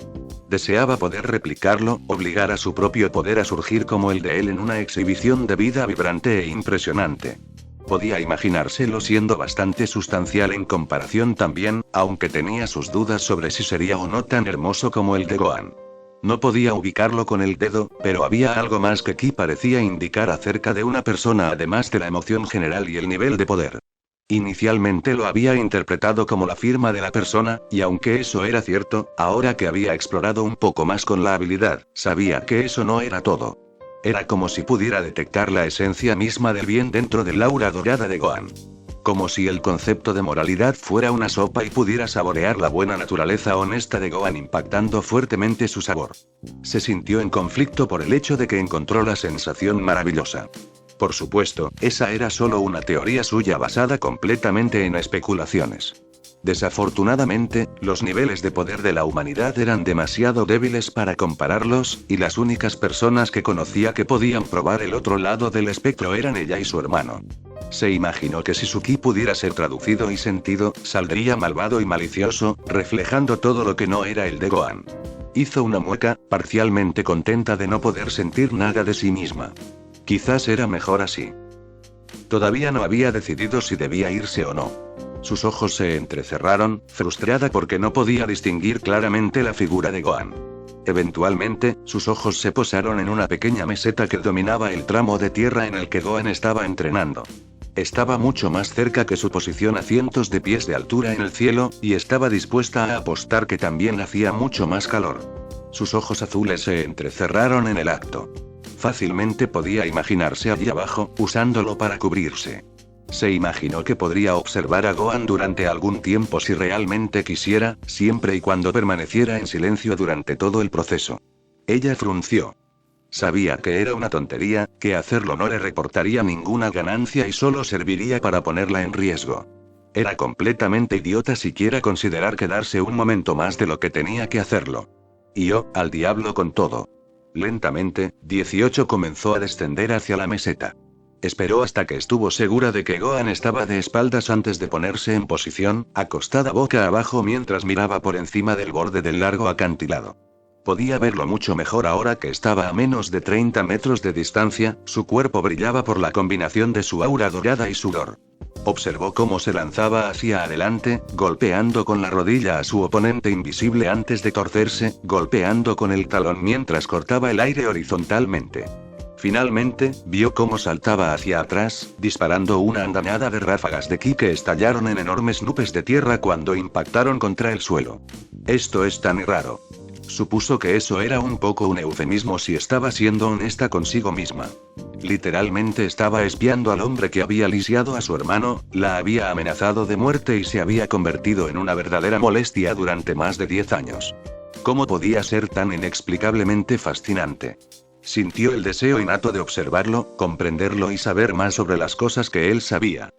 Deseaba poder replicarlo, obligar a su propio poder a surgir como el de él en una exhibición de vida vibrante e impresionante. Podía imaginárselo siendo bastante sustancial en comparación también, aunque tenía sus dudas sobre si sería o no tan hermoso como el de Gohan. No podía ubicarlo con el dedo, pero había algo más que Ki parecía indicar acerca de una persona además de la emoción general y el nivel de poder. Inicialmente lo había interpretado como la firma de la persona, y aunque eso era cierto, ahora que había explorado un poco más con la habilidad, sabía que eso no era todo. Era como si pudiera detectar la esencia misma del bien dentro del aura dorada de Gohan. Como si el concepto de moralidad fuera una sopa y pudiera saborear la buena naturaleza honesta de Gohan impactando fuertemente su sabor. Se sintió en conflicto por el hecho de que encontró la sensación maravillosa. Por supuesto, esa era solo una teoría suya basada completamente en especulaciones. Desafortunadamente, los niveles de poder de la humanidad eran demasiado débiles para compararlos, y las únicas personas que conocía que podían probar el otro lado del espectro eran ella y su hermano. Se imaginó que si su ki pudiera ser traducido y sentido, saldría malvado y malicioso, reflejando todo lo que no era el de Gohan. Hizo una mueca, parcialmente contenta de no poder sentir nada de sí misma. Quizás era mejor así. Todavía no había decidido si debía irse o no. Sus ojos se entrecerraron, frustrada porque no podía distinguir claramente la figura de Gohan. Eventualmente, sus ojos se posaron en una pequeña meseta que dominaba el tramo de tierra en el que Gohan estaba entrenando. Estaba mucho más cerca que su posición a cientos de pies de altura en el cielo, y estaba dispuesta a apostar que también hacía mucho más calor. Sus ojos azules se entrecerraron en el acto. Fácilmente podía imaginarse allí abajo, usándolo para cubrirse. Se imaginó que podría observar a Gohan durante algún tiempo si realmente quisiera, siempre y cuando permaneciera en silencio durante todo el proceso. Ella frunció. Sabía que era una tontería, que hacerlo no le reportaría ninguna ganancia y solo serviría para ponerla en riesgo. Era completamente idiota siquiera considerar quedarse un momento más de lo que tenía que hacerlo. Y al diablo con todo. Lentamente, 18 comenzó a descender hacia la meseta. Esperó hasta que estuvo segura de que Gohan estaba de espaldas antes de ponerse en posición, acostada boca abajo mientras miraba por encima del borde del largo acantilado. Podía verlo mucho mejor ahora que estaba a menos de 30 metros de distancia, su cuerpo brillaba por la combinación de su aura dorada y sudor. Observó cómo se lanzaba hacia adelante, golpeando con la rodilla a su oponente invisible antes de torcerse, golpeando con el talón mientras cortaba el aire horizontalmente. Finalmente, vio cómo saltaba hacia atrás, disparando una andanada de ráfagas de ki que estallaron en enormes nubes de tierra cuando impactaron contra el suelo. Esto es tan raro. Supuso que eso era un poco un eufemismo si estaba siendo honesta consigo misma. Literalmente estaba espiando al hombre que había lisiado a su hermano, la había amenazado de muerte y se había convertido en una verdadera molestia durante más de 10 años. ¿Cómo podía ser tan inexplicablemente fascinante? Sintió el deseo innato de observarlo, comprenderlo y saber más sobre las cosas que él sabía.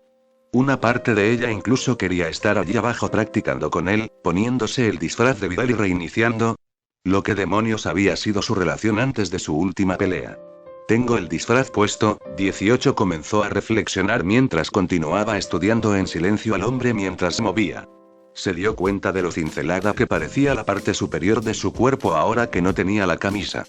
Una parte de ella incluso quería estar allí abajo practicando con él, poniéndose el disfraz de Videl y reiniciando. Lo que demonios había sido su relación antes de su última pelea. Tengo el disfraz puesto, 18 comenzó a reflexionar mientras continuaba estudiando en silencio al hombre mientras se movía. Se dio cuenta de lo cincelada que parecía la parte superior de su cuerpo ahora que no tenía la camisa.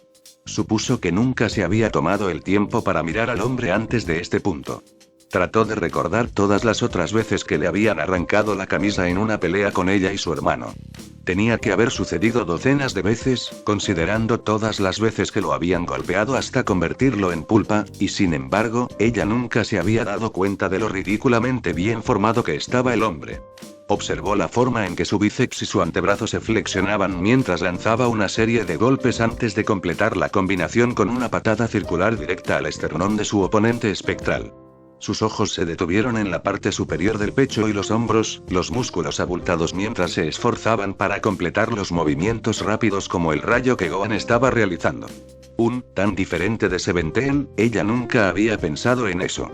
Supuso que nunca se había tomado el tiempo para mirar al hombre antes de este punto. Trató de recordar todas las otras veces que le habían arrancado la camisa en una pelea con ella y su hermano. Tenía que haber sucedido docenas de veces, considerando todas las veces que lo habían golpeado hasta convertirlo en pulpa, y sin embargo, ella nunca se había dado cuenta de lo ridículamente bien formado que estaba el hombre. Observó la forma en que su bíceps y su antebrazo se flexionaban mientras lanzaba una serie de golpes antes de completar la combinación con una patada circular directa al esternón de su oponente espectral. Sus ojos se detuvieron en la parte superior del pecho y los hombros, los músculos abultados mientras se esforzaban para completar los movimientos rápidos como el rayo que Gohan estaba realizando. Tan diferente de Seventeen, ella nunca había pensado en eso.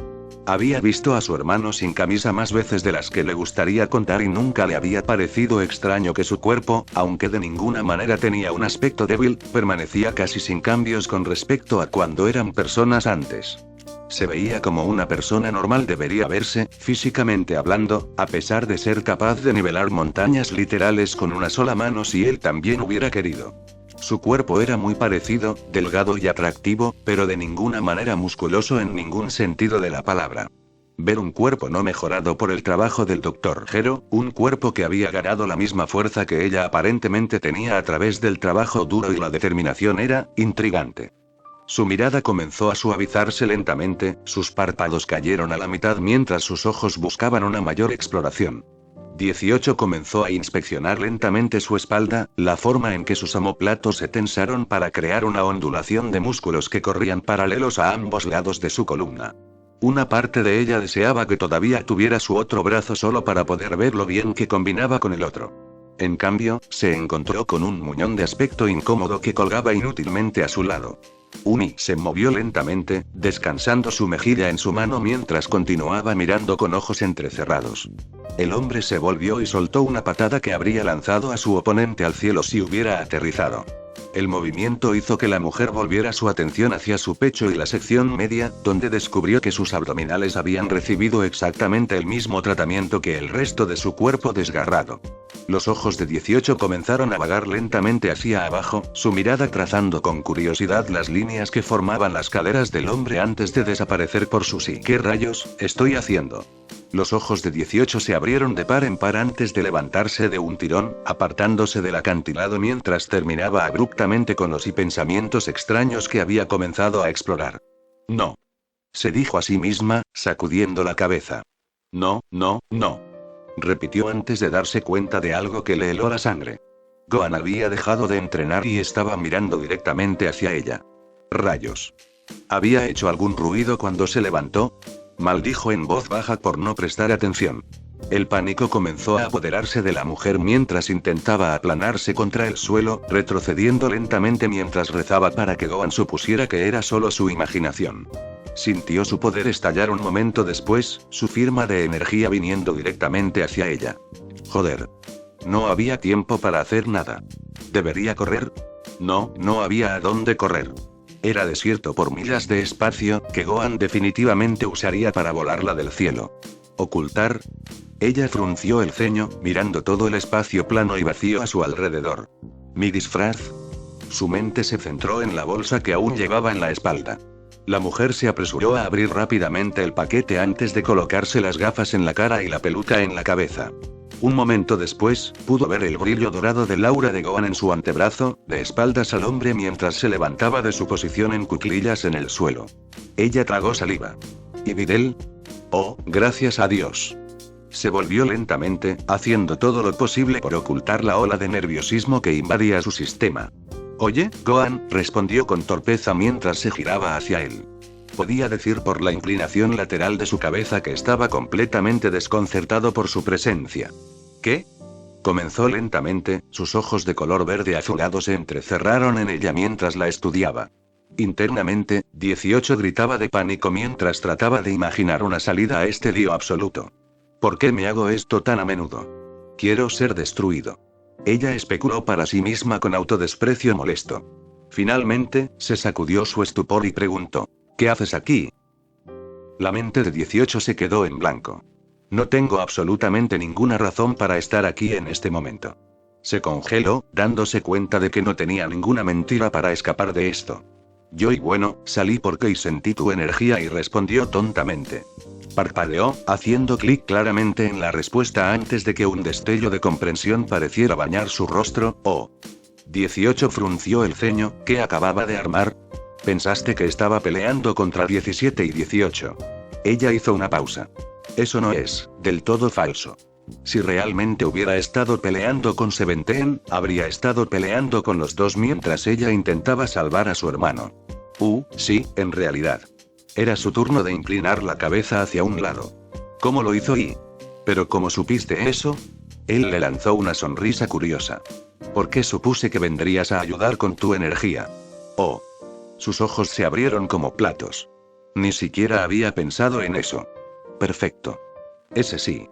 Había visto a su hermano sin camisa más veces de las que le gustaría contar y nunca le había parecido extraño que su cuerpo, aunque de ninguna manera tenía un aspecto débil, permanecía casi sin cambios con respecto a cuando eran personas antes. Se veía como una persona normal debería verse, físicamente hablando, a pesar de ser capaz de nivelar montañas literales con una sola mano si él también hubiera querido. Su cuerpo era muy parecido, delgado y atractivo, pero de ninguna manera musculoso en ningún sentido de la palabra. Ver un cuerpo no mejorado por el trabajo del Dr. Gero, un cuerpo que había ganado la misma fuerza que ella aparentemente tenía a través del trabajo duro y la determinación era intrigante. Su mirada comenzó a suavizarse lentamente, sus párpados cayeron a la mitad mientras sus ojos buscaban una mayor exploración. 18 comenzó a inspeccionar lentamente su espalda, la forma en que sus omóplatos se tensaron para crear una ondulación de músculos que corrían paralelos a ambos lados de su columna. Una parte de ella deseaba que todavía tuviera su otro brazo solo para poder ver lo bien que combinaba con el otro. En cambio, se encontró con un muñón de aspecto incómodo que colgaba inútilmente a su lado. Uni se movió lentamente, descansando su mejilla en su mano mientras continuaba mirando con ojos entrecerrados. El hombre se volvió y soltó una patada que habría lanzado a su oponente al cielo si hubiera aterrizado. El movimiento hizo que la mujer volviera su atención hacia su pecho y la sección media, donde descubrió que sus abdominales habían recibido exactamente el mismo tratamiento que el resto de su cuerpo desgarrado. Los ojos de 18 comenzaron a vagar lentamente hacia abajo, su mirada trazando con curiosidad las líneas que formaban las caderas del hombre antes de desaparecer por su sí. ¿Qué rayos estoy haciendo? Los ojos de 18 se abrieron de par en par antes de levantarse de un tirón, apartándose del acantilado mientras terminaba abruptamente con los pensamientos extraños que había comenzado a explorar. No. Se dijo a sí misma, sacudiendo la cabeza. No, no, no. Repitió antes de darse cuenta de algo que le heló la sangre. Gohan había dejado de entrenar y estaba mirando directamente hacia ella. Rayos. ¿Había hecho algún ruido cuando se levantó? Maldijo en voz baja por no prestar atención. El pánico comenzó a apoderarse de la mujer mientras intentaba aplanarse contra el suelo, retrocediendo lentamente mientras rezaba para que Gohan supusiera que era solo su imaginación. Sintió su poder estallar un momento después, su firma de energía viniendo directamente hacia ella. Joder. No había tiempo para hacer nada. ¿Debería correr? No, no había a dónde correr. Era desierto por millas de espacio, que Gohan definitivamente usaría para volarla del cielo. ¿Ocultar? Ella frunció el ceño, mirando todo el espacio plano y vacío a su alrededor. ¿Mi disfraz? Su mente se centró en la bolsa que aún llevaba en la espalda. La mujer se apresuró a abrir rápidamente el paquete antes de colocarse las gafas en la cara y la peluca en la cabeza. Un momento después, pudo ver el brillo dorado del aura de Gohan en su antebrazo, de espaldas al hombre mientras se levantaba de su posición en cuclillas en el suelo. Ella tragó saliva. ¿Y Videl? Oh, gracias a Dios. Se volvió lentamente, haciendo todo lo posible por ocultar la ola de nerviosismo que invadía su sistema. Oye, Gohan, respondió con torpeza mientras se giraba hacia él. Podía decir por la inclinación lateral de su cabeza que estaba completamente desconcertado por su presencia. ¿Qué? Comenzó lentamente, sus ojos de color verde azulado se entrecerraron en ella mientras la estudiaba. Internamente, 18 gritaba de pánico mientras trataba de imaginar una salida a este lío absoluto. ¿Por qué me hago esto tan a menudo? Quiero ser destruido. Ella especuló para sí misma con autodesprecio molesto. Finalmente, se sacudió su estupor y preguntó. ¿Qué haces aquí? La mente de 18 se quedó en blanco. No tengo absolutamente ninguna razón para estar aquí en este momento. Se congeló, dándose cuenta de que no tenía ninguna mentira para escapar de esto. Salí porque sentí tu energía y respondió tontamente. Parpadeó, haciendo clic claramente en la respuesta antes de que un destello de comprensión pareciera bañar su rostro. 18 frunció el ceño, ¿qué acababa de armar? ¿Pensaste que estaba peleando contra 17 y 18? Ella hizo una pausa. Eso no es del todo falso. Si realmente hubiera estado peleando con Seventeen, habría estado peleando con los dos mientras ella intentaba salvar a su hermano. Sí, en realidad. Era su turno de inclinar la cabeza hacia un lado. ¿Cómo lo hizo y? ¿Pero cómo supiste eso? Él le lanzó una sonrisa curiosa. ¿Por qué supuse que vendrías a ayudar con tu energía? Sus ojos se abrieron como platos. Ni siquiera había pensado en eso. Perfecto. Ese sí.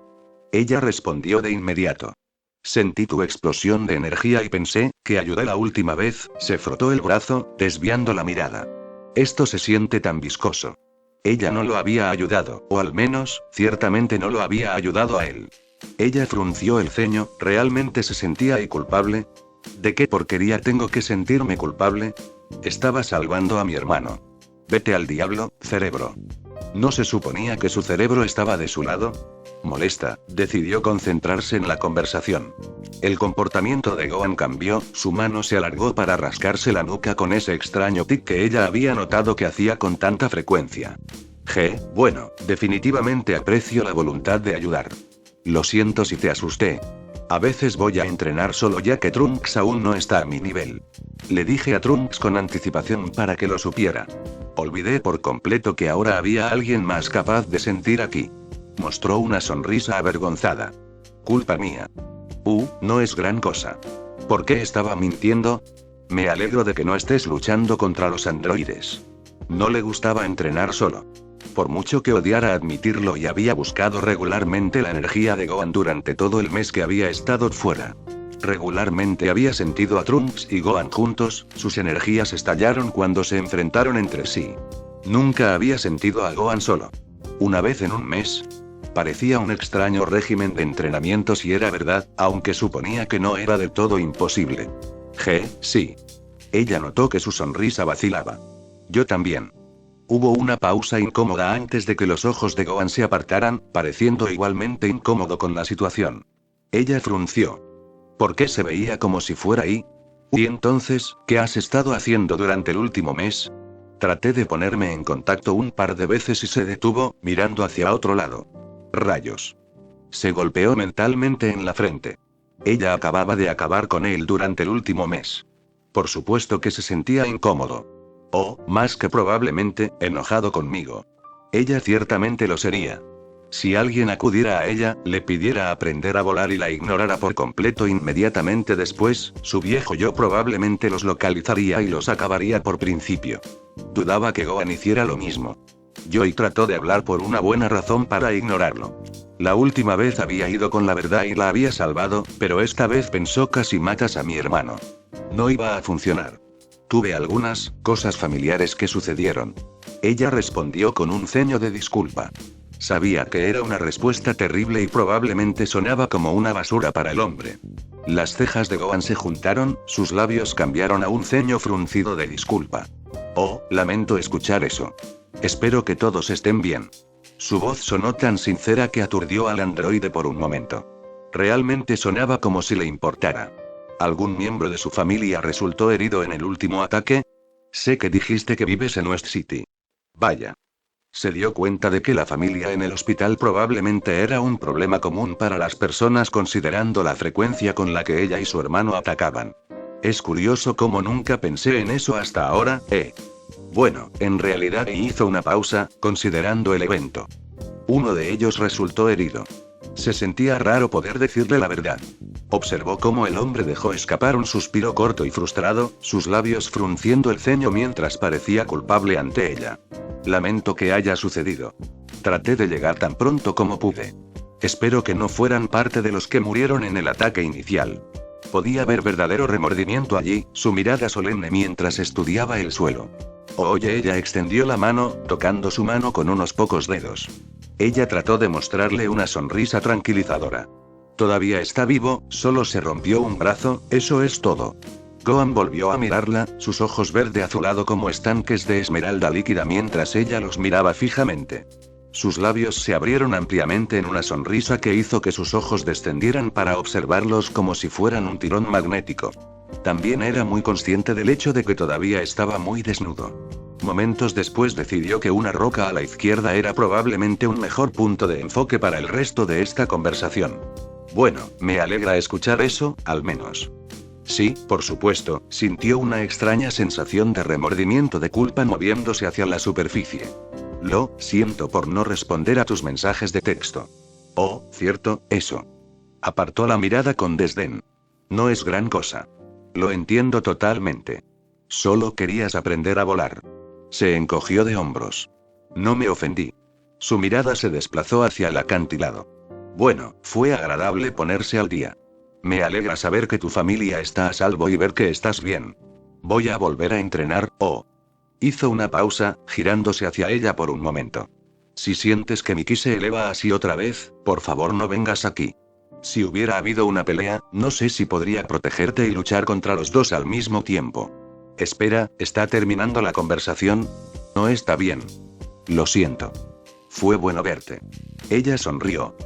Ella respondió de inmediato. Sentí tu explosión de energía y pensé que ayudé la última vez, se frotó el brazo, desviando la mirada. Esto se siente tan viscoso. Ella no lo había ayudado, o al menos, ciertamente no lo había ayudado a él. Ella frunció el ceño, ¿realmente se sentía ahí culpable? ¿De qué porquería tengo que sentirme culpable? Estaba salvando a mi hermano. Vete al diablo, cerebro. ¿No se suponía que su cerebro estaba de su lado? Molesta, decidió concentrarse en la conversación. El comportamiento de Gohan cambió, su mano se alargó para rascarse la nuca con ese extraño tic que ella había notado que hacía con tanta frecuencia. Bueno, definitivamente aprecio la voluntad de ayudar. Lo siento si te asusté. A veces voy a entrenar solo ya que Trunks aún no está a mi nivel. Le dije a Trunks con anticipación para que lo supiera. Olvidé por completo que ahora había alguien más capaz de sentir aquí. Mostró una sonrisa avergonzada. Culpa mía. No es gran cosa. ¿Por qué estaba mintiendo? Me alegro de que no estés luchando contra los androides. No le gustaba entrenar solo. Por mucho que odiara admitirlo y había buscado regularmente la energía de Gohan durante todo el mes que había estado fuera. Regularmente había sentido a Trunks y Gohan juntos, sus energías estallaron cuando se enfrentaron entre sí. Nunca había sentido a Gohan solo. Una vez en un mes. Parecía un extraño régimen de entrenamiento si era verdad, aunque suponía que no era del todo imposible. Sí. Ella notó que su sonrisa vacilaba. Yo también. Hubo una pausa incómoda antes de que los ojos de Gohan se apartaran, pareciendo igualmente incómodo con la situación. Ella frunció. ¿Por qué se veía como si fuera ahí? ¿Y entonces, qué has estado haciendo durante el último mes? Traté de ponerme en contacto un par de veces y se detuvo, mirando hacia otro lado. Rayos. Se golpeó mentalmente en la frente. Ella acababa de acabar con él durante el último mes. Por supuesto que se sentía incómodo. O, más que probablemente, enojado conmigo. Ella ciertamente lo sería. Si alguien acudiera a ella, le pidiera aprender a volar y la ignorara por completo inmediatamente después, su viejo yo probablemente los localizaría y los acabaría por principio. Dudaba que Gohan hiciera lo mismo. Joy trató de hablar por una buena razón para ignorarlo. La última vez había ido con la verdad y la había salvado, pero esta vez pensó casi matas a mi hermano. No iba a funcionar. Tuve algunas cosas familiares que sucedieron. Ella respondió con un ceño de disculpa. Sabía que era una respuesta terrible y probablemente sonaba como una basura para el hombre. Las cejas de Gohan se juntaron, sus labios cambiaron a un ceño fruncido de disculpa. Oh, lamento escuchar eso. Espero que todos estén bien. Su voz sonó tan sincera que aturdió al androide por un momento. Realmente sonaba como si le importara. ¿Algún miembro de su familia resultó herido en el último ataque? Sé que dijiste que vives en West City. Vaya. Se dio cuenta de que la familia en el hospital probablemente era un problema común para las personas considerando la frecuencia con la que ella y su hermano atacaban. Es curioso cómo nunca pensé en eso hasta ahora, Bueno, en realidad hizo una pausa, considerando el evento. Uno de ellos resultó herido. Se sentía raro poder decirle la verdad. Observó cómo el hombre dejó escapar un suspiro corto y frustrado, sus labios frunciendo el ceño mientras parecía culpable ante ella. Lamento que haya sucedido. Traté de llegar tan pronto como pude. Espero que no fueran parte de los que murieron en el ataque inicial. Podía ver verdadero remordimiento allí, su mirada solemne mientras estudiaba el suelo. Oye, ella extendió la mano, tocando su mano con unos pocos dedos. Ella trató de mostrarle una sonrisa tranquilizadora. Todavía está vivo, solo se rompió un brazo, eso es todo. Gohan volvió a mirarla, sus ojos verde azulado como estanques de esmeralda líquida mientras ella los miraba fijamente. Sus labios se abrieron ampliamente en una sonrisa que hizo que sus ojos descendieran para observarlos como si fueran un tirón magnético. También era muy consciente del hecho de que todavía estaba muy desnudo. Momentos después decidió que una roca a la izquierda era probablemente un mejor punto de enfoque para el resto de esta conversación. Bueno, me alegra escuchar eso, al menos. Sí, por supuesto, sintió una extraña sensación de remordimiento de culpa moviéndose hacia la superficie. Lo siento por no responder a tus mensajes de texto. Oh, cierto, eso. Apartó la mirada con desdén. No es gran cosa. Lo entiendo totalmente. Solo querías aprender a volar. Se encogió de hombros. No me ofendí. Su mirada se desplazó hacia el acantilado. Bueno, fue agradable ponerse al día. Me alegra saber que tu familia está a salvo y ver que estás bien. Voy a volver a entrenar, Hizo una pausa, girándose hacia ella por un momento. Si sientes que mi ki se eleva así otra vez, por favor no vengas aquí. Si hubiera habido una pelea, no sé si podría protegerte y luchar contra los dos al mismo tiempo. Espera, ¿está terminando la conversación? No está bien. Lo siento. Fue bueno verte. Ella sonrió.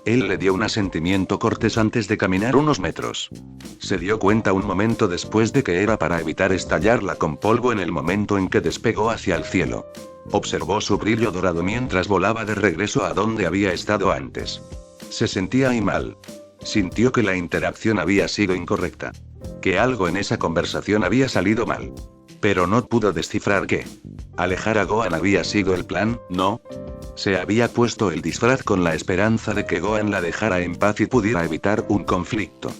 Él le dio un asentimiento cortés antes de caminar unos metros. Se dio cuenta un momento después de que era para evitar estallarla con polvo en el momento en que despegó hacia el cielo. Observó su brillo dorado mientras volaba de regreso a donde había estado antes. Se sentía mal. Sintió que la interacción había sido incorrecta. Que algo en esa conversación había salido mal. Pero no pudo descifrar qué. Alejar a Gohan había sido el plan, ¿no? Se había puesto el disfraz con la esperanza de que Gohan la dejara en paz y pudiera evitar un conflicto.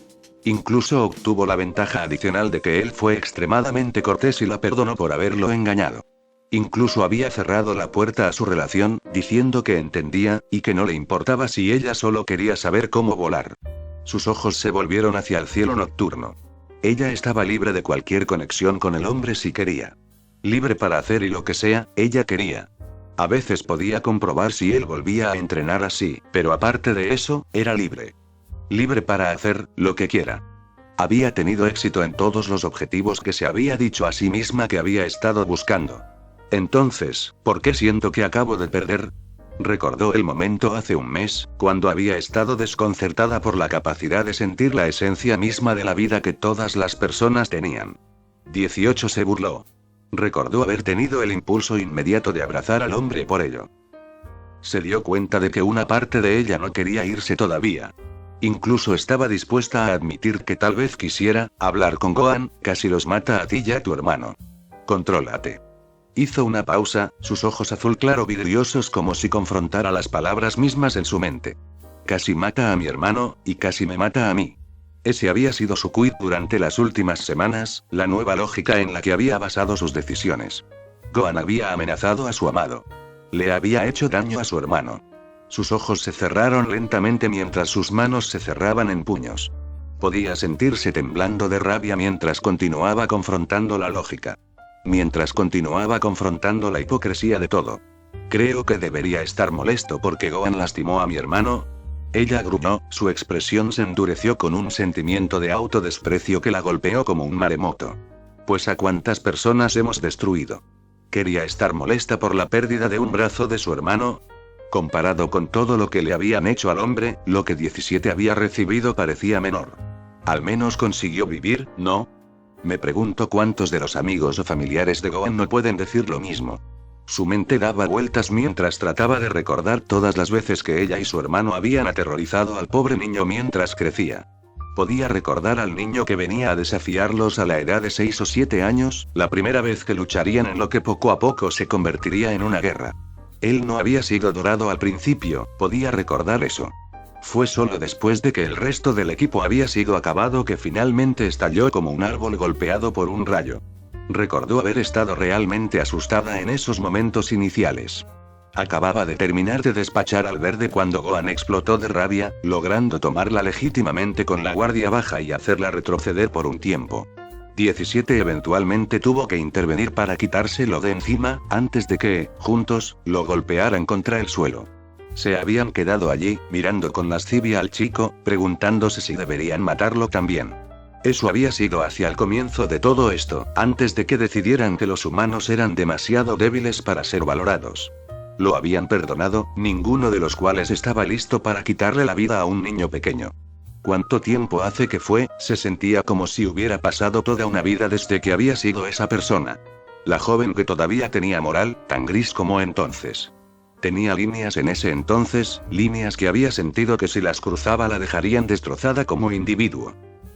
Incluso obtuvo la ventaja adicional de que él fue extremadamente cortés y la perdonó por haberlo engañado. Incluso había cerrado la puerta a su relación, diciendo que entendía, y que no le importaba si ella solo quería saber cómo volar. Sus ojos se volvieron hacia el cielo nocturno. Ella estaba libre de cualquier conexión con el hombre si quería. Libre para hacer y lo que sea, ella quería. A veces podía comprobar si él volvía a entrenar así, pero aparte de eso, era libre. Libre para hacer lo que quiera. Había tenido éxito en todos los objetivos que se había dicho a sí misma que había estado buscando. Entonces, ¿por qué siento que acabo de perder? Recordó el momento hace un mes, cuando había estado desconcertada por la capacidad de sentir la esencia misma de la vida que todas las personas tenían. 18 se burló. Recordó haber tenido el impulso inmediato de abrazar al hombre por ello. Se dio cuenta de que una parte de ella no quería irse todavía. Incluso estaba dispuesta a admitir que tal vez quisiera hablar con Gohan, casi los mata a ti y a tu hermano. Contrólate. Hizo una pausa, sus ojos azul claro vidriosos como si confrontara las palabras mismas en su mente. Casi mata a mi hermano, y casi me mata a mí. Ese había sido su quid durante las últimas semanas, la nueva lógica en la que había basado sus decisiones. Gohan había amenazado a su amado. Le había hecho daño a su hermano. Sus ojos se cerraron lentamente mientras sus manos se cerraban en puños. Podía sentirse temblando de rabia mientras continuaba confrontando la lógica. Mientras continuaba confrontando la hipocresía de todo. Creo que debería estar molesto porque Gohan lastimó a mi hermano. Ella gruñó, su expresión se endureció con un sentimiento de autodesprecio que la golpeó como un maremoto. Pues a cuántas personas hemos destruido. Quería estar molesta por la pérdida de un brazo de su hermano. Comparado con todo lo que le habían hecho al hombre, lo que 17 había recibido parecía menor. Al menos consiguió vivir, ¿no? Me pregunto cuántos de los amigos o familiares de Gohan no pueden decir lo mismo. Su mente daba vueltas mientras trataba de recordar todas las veces que ella y su hermano habían aterrorizado al pobre niño mientras crecía. Podía recordar al niño que venía a desafiarlos a la edad de 6 o 7 años, la primera vez que lucharían en lo que poco a poco se convertiría en una guerra. Él no había sido dorado al principio, podía recordar eso. Fue solo después de que el resto del equipo había sido acabado que finalmente estalló como un árbol golpeado por un rayo. Recordó haber estado realmente asustada en esos momentos iniciales. Acababa de terminar de despachar al verde cuando Gohan explotó de rabia, logrando tomarla legítimamente con la guardia baja y hacerla retroceder por un tiempo. 17 eventualmente tuvo que intervenir para quitárselo de encima, antes de que, juntos, lo golpearan contra el suelo. Se habían quedado allí, mirando con lascivia al chico, preguntándose si deberían matarlo también. Eso había sido hacia el comienzo de todo esto, antes de que decidieran que los humanos eran demasiado débiles para ser valorados. Lo habían perdonado, ninguno de los cuales estaba listo para quitarle la vida a un niño pequeño. ¿Cuánto tiempo hace que fue? Se sentía como si hubiera pasado toda una vida desde que había sido esa persona. La joven que todavía tenía moral, tan gris como entonces. Tenía líneas en ese entonces, líneas que había sentido que si las cruzaba la dejarían destrozada como individuo.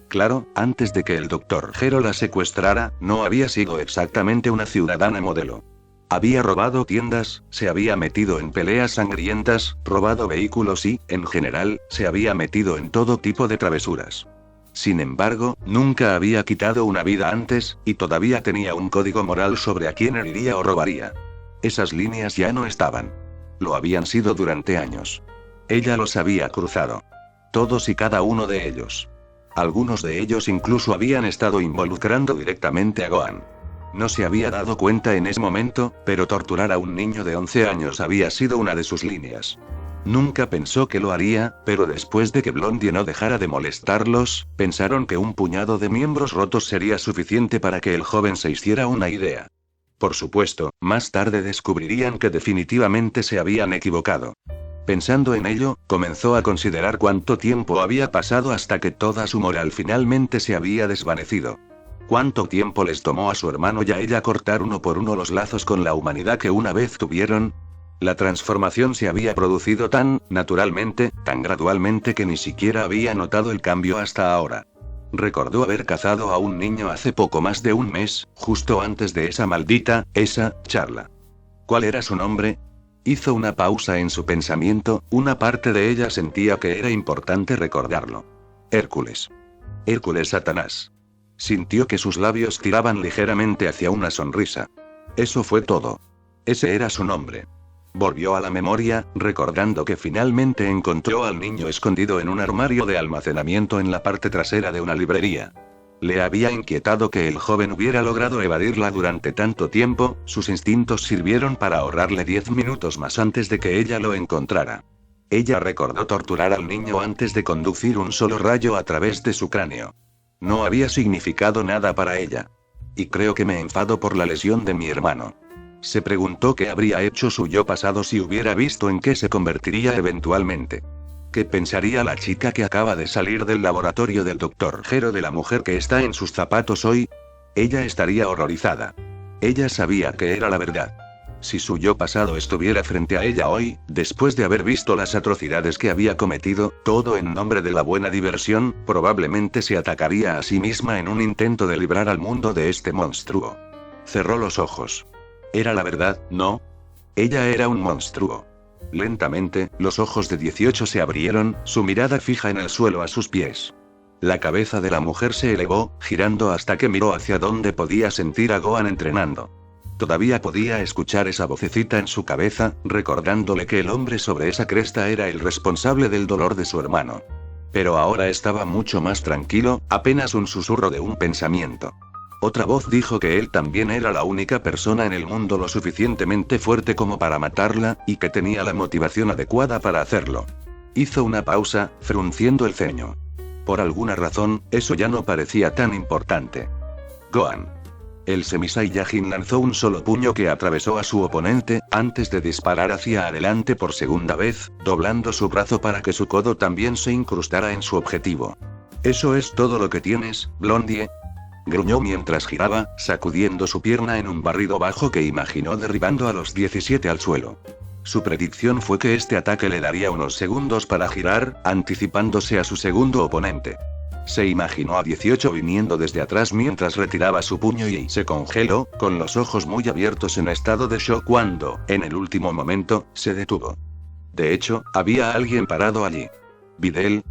Claro, antes de que el Dr. Gero la secuestrara, no había sido exactamente una ciudadana modelo. Había robado tiendas, se había metido en peleas sangrientas, robado vehículos y, en general, se había metido en todo tipo de travesuras. Sin embargo, nunca había quitado una vida antes, y todavía tenía un código moral sobre a quién heriría o robaría. Esas líneas ya no estaban. Lo habían sido durante años. Ella los había cruzado. Todos y cada uno de ellos. Algunos de ellos incluso habían estado involucrando directamente a Gohan. No se había dado cuenta en ese momento, pero torturar a un niño de 11 años había sido una de sus líneas. Nunca pensó que lo haría, pero después de que Blondie no dejara de molestarlos, pensaron que un puñado de miembros rotos sería suficiente para que el joven se hiciera una idea. Por supuesto, más tarde descubrirían que definitivamente se habían equivocado. Pensando en ello, comenzó a considerar cuánto tiempo había pasado hasta que toda su moral finalmente se había desvanecido. ¿Cuánto tiempo les tomó a su hermano y a ella cortar uno por uno los lazos con la humanidad que una vez tuvieron? La transformación se había producido tan naturalmente, tan gradualmente que ni siquiera había notado el cambio hasta ahora. Recordó haber cazado a un niño hace poco más de un mes, justo antes de esa charla. ¿Cuál era su nombre? Hizo una pausa en su pensamiento, una parte de ella sentía que era importante recordarlo. Hércules. Hércules Satanás. Sintió que sus labios tiraban ligeramente hacia una sonrisa. Eso fue todo. Ese era su nombre. Volvió a la memoria, recordando que finalmente encontró al niño escondido en un armario de almacenamiento en la parte trasera de una librería. Le había inquietado que el joven hubiera logrado evadirla durante tanto tiempo, sus instintos sirvieron para ahorrarle 10 minutos más antes de que ella lo encontrara. Ella recordó torturar al niño antes de conducir un solo rayo a través de su cráneo. No había significado nada para ella. Y creo que me enfado por la lesión de mi hermano. Se preguntó qué habría hecho su yo pasado si hubiera visto en qué se convertiría eventualmente. ¿Qué pensaría la chica que acaba de salir del laboratorio del Dr. Gero de la mujer que está en sus zapatos hoy? Ella estaría horrorizada. Ella sabía que era la verdad. Si su yo pasado estuviera frente a ella hoy, después de haber visto las atrocidades que había cometido, todo en nombre de la buena diversión, probablemente se atacaría a sí misma en un intento de librar al mundo de este monstruo. Cerró los ojos. Era la verdad, ¿no? Ella era un monstruo. Lentamente, los ojos de 18 se abrieron, su mirada fija en el suelo a sus pies. La cabeza de la mujer se elevó, girando hasta que miró hacia donde podía sentir a Gohan entrenando. Todavía podía escuchar esa vocecita en su cabeza, recordándole que el hombre sobre esa cresta era el responsable del dolor de su hermano. Pero ahora estaba mucho más tranquilo, apenas un susurro de un pensamiento. Otra voz dijo que él también era la única persona en el mundo lo suficientemente fuerte como para matarla, y que tenía la motivación adecuada para hacerlo. Hizo una pausa, frunciendo el ceño. Por alguna razón, eso ya no parecía tan importante. Gohan. El Semi-Saiyajin lanzó un solo puño que atravesó a su oponente, antes de disparar hacia adelante por segunda vez, doblando su brazo para que su codo también se incrustara en su objetivo. ¿Eso es todo lo que tienes, Blondie? Gruñó mientras giraba, sacudiendo su pierna en un barrido bajo que imaginó derribando a los 17 al suelo. Su predicción fue que este ataque le daría unos segundos para girar, anticipándose a su segundo oponente. Se imaginó a 18 viniendo desde atrás mientras retiraba su puño y se congeló, con los ojos muy abiertos en estado de shock cuando, en el último momento, se detuvo. De hecho, había alguien parado allí. ¿Videl?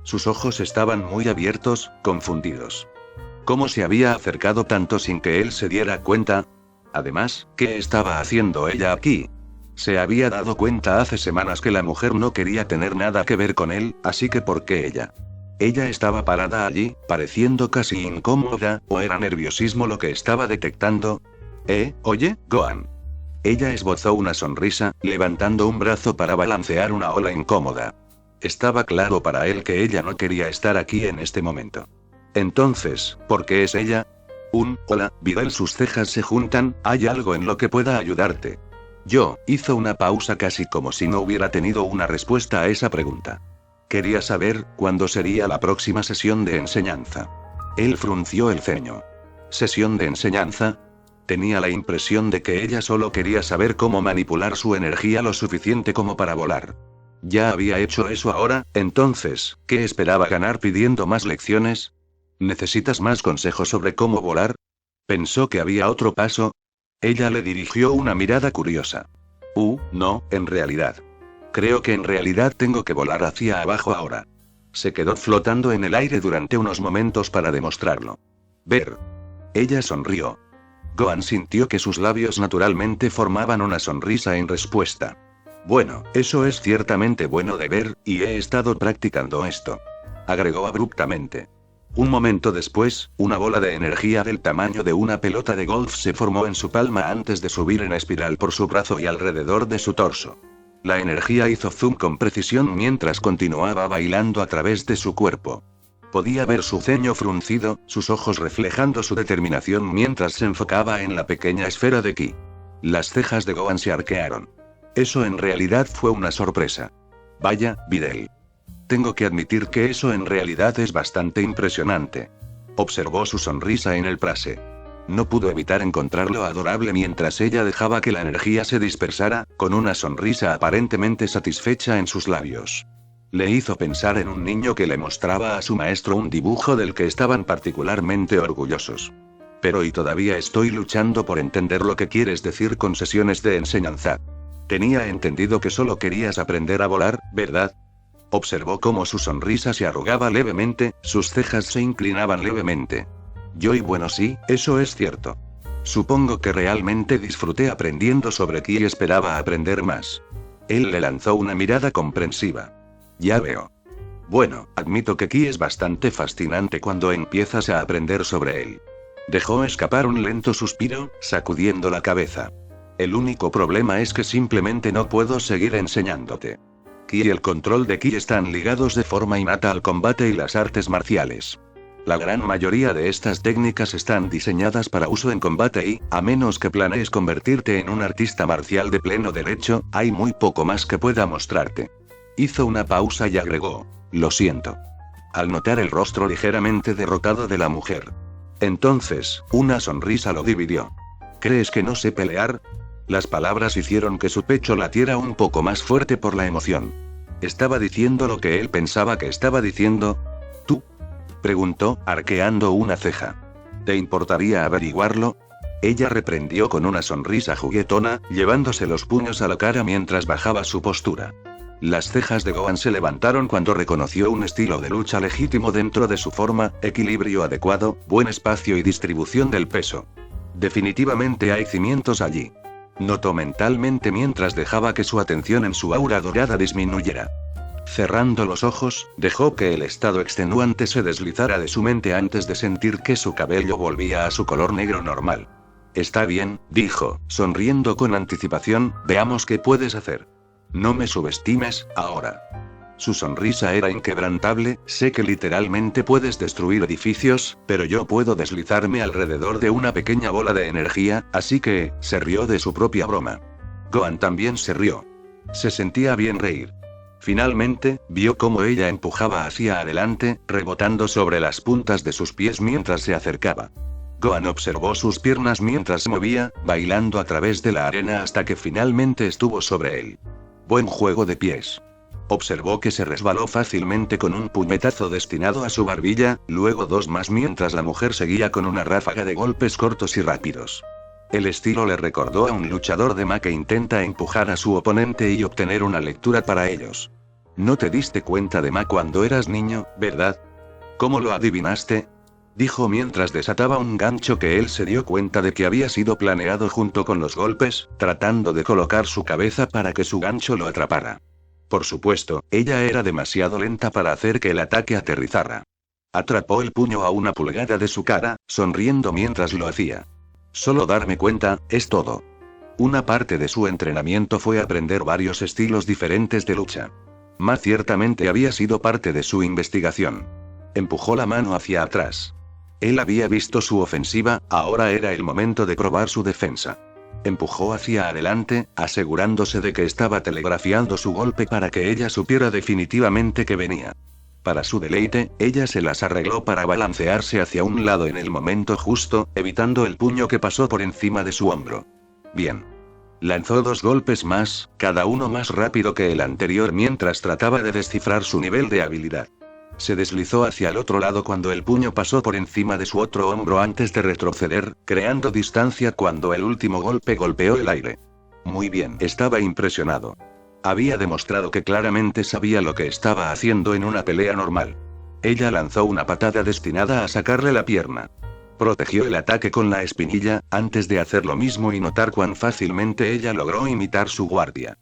Sus ojos estaban muy abiertos, confundidos. ¿Cómo se había acercado tanto sin que él se diera cuenta? Además, ¿qué estaba haciendo ella aquí? Se había dado cuenta hace semanas que la mujer no quería tener nada que ver con él, así que ¿por qué ella? Ella estaba parada allí, pareciendo casi incómoda, ¿o era nerviosismo lo que estaba detectando? Oye, Gohan. Ella esbozó una sonrisa, levantando un brazo para balancear una ola incómoda. Estaba claro para él que ella no quería estar aquí en este momento. Entonces, ¿por qué es ella? Hola, Videl. Sus cejas se juntan, ¿hay algo en lo que pueda ayudarte? Hizo una pausa casi como si no hubiera tenido una respuesta a esa pregunta. Quería saber cuándo sería la próxima sesión de enseñanza. Él frunció el ceño. ¿Sesión de enseñanza? Tenía la impresión de que ella solo quería saber cómo manipular su energía lo suficiente como para volar. Ya había hecho eso ahora, entonces, ¿qué esperaba ganar pidiendo más lecciones? ¿Necesitas más consejos sobre cómo volar? Pensó que había otro paso. Ella le dirigió una mirada curiosa. No, en realidad. Creo que en realidad tengo que volar hacia abajo ahora. Se quedó flotando en el aire durante unos momentos para demostrarlo. Ver. Ella sonrió. Gohan sintió que sus labios naturalmente formaban una sonrisa en respuesta. Bueno, eso es ciertamente bueno de ver, y he estado practicando esto. Agregó abruptamente. Un momento después, una bola de energía del tamaño de una pelota de golf se formó en su palma antes de subir en espiral por su brazo y alrededor de su torso. La energía hizo zoom con precisión mientras continuaba bailando a través de su cuerpo. Podía ver su ceño fruncido, sus ojos reflejando su determinación mientras se enfocaba en la pequeña esfera de ki. Las cejas de Gohan se arquearon. Eso en realidad fue una sorpresa. Vaya, Videl. Tengo que admitir que eso en realidad es bastante impresionante. Observó su sonrisa en el prase. No pudo evitar encontrarlo adorable mientras ella dejaba que la energía se dispersara, con una sonrisa aparentemente satisfecha en sus labios. Le hizo pensar en un niño que le mostraba a su maestro un dibujo del que estaban particularmente orgullosos. Pero todavía estoy luchando por entender lo que quieres decir con sesiones de enseñanza. Tenía entendido que solo querías aprender a volar, ¿verdad? Observó cómo su sonrisa se arrugaba levemente, sus cejas se inclinaban levemente. Bueno, sí, eso es cierto. Supongo que realmente disfruté aprendiendo sobre ti y esperaba aprender más. Él le lanzó una mirada comprensiva. Ya veo. Bueno, admito que Ki es bastante fascinante cuando empiezas a aprender sobre él. Dejó escapar un lento suspiro, sacudiendo la cabeza. El único problema es que simplemente no puedo seguir enseñándote. Ki y el control de Ki están ligados de forma innata al combate y las artes marciales. La gran mayoría de estas técnicas están diseñadas para uso en combate y, a menos que planees convertirte en un artista marcial de pleno derecho, hay muy poco más que pueda mostrarte. Hizo una pausa y agregó, lo siento. Al notar el rostro ligeramente derrotado de la mujer. Entonces, una sonrisa lo dividió. ¿Crees que no sé pelear? Las palabras hicieron que su pecho latiera un poco más fuerte por la emoción. ¿Estaba diciendo lo que él pensaba que estaba diciendo? ¿Tú? Preguntó, arqueando una ceja. ¿Te importaría averiguarlo? Ella reprendió con una sonrisa juguetona, llevándose los puños a la cara mientras bajaba su postura. Las cejas de Gohan se levantaron cuando reconoció un estilo de lucha legítimo dentro de su forma, equilibrio adecuado, buen espacio y distribución del peso. Definitivamente hay cimientos allí. Notó mentalmente mientras dejaba que su atención en su aura dorada disminuyera. Cerrando los ojos, dejó que el estado extenuante se deslizara de su mente antes de sentir que su cabello volvía a su color negro normal. Está bien, dijo, sonriendo con anticipación, veamos qué puedes hacer. No me subestimes, ahora. Su sonrisa era inquebrantable, sé que literalmente puedes destruir edificios, pero yo puedo deslizarme alrededor de una pequeña bola de energía, así que, se rió de su propia broma. Gohan también se rió. Se sentía bien reír. Finalmente, vio cómo ella empujaba hacia adelante, rebotando sobre las puntas de sus pies mientras se acercaba. Gohan observó sus piernas mientras se movía, bailando a través de la arena hasta que finalmente estuvo sobre él. Buen juego de pies. Observó que se resbaló fácilmente con un puñetazo destinado a su barbilla, luego dos más mientras la mujer seguía con una ráfaga de golpes cortos y rápidos. El estilo le recordó a un luchador de Ma que intenta empujar a su oponente y obtener una lectura para ellos. No te diste cuenta de Ma cuando eras niño, ¿verdad? ¿Cómo lo adivinaste? Dijo mientras desataba un gancho que él se dio cuenta de que había sido planeado junto con los golpes, tratando de colocar su cabeza para que su gancho lo atrapara. Por supuesto, ella era demasiado lenta para hacer que el ataque aterrizara. Atrapó el puño a una pulgada de su cara, sonriendo mientras lo hacía. Solo darme cuenta, es todo. Una parte de su entrenamiento fue aprender varios estilos diferentes de lucha. Ma ciertamente había sido parte de su investigación. Empujó la mano hacia atrás. Él había visto su ofensiva, ahora era el momento de probar su defensa. Empujó hacia adelante, asegurándose de que estaba telegrafiando su golpe para que ella supiera definitivamente que venía. Para su deleite, ella se las arregló para balancearse hacia un lado en el momento justo, evitando el puño que pasó por encima de su hombro. Bien. Lanzó dos golpes más, cada uno más rápido que el anterior mientras trataba de descifrar su nivel de habilidad. Se deslizó hacia el otro lado cuando el puño pasó por encima de su otro hombro antes de retroceder, creando distancia cuando el último golpe golpeó el aire. Muy bien, estaba impresionado. Había demostrado que claramente sabía lo que estaba haciendo en una pelea normal. Ella lanzó una patada destinada a sacarle la pierna. Protegió el ataque con la espinilla, antes de hacer lo mismo y notar cuán fácilmente ella logró imitar su guardia.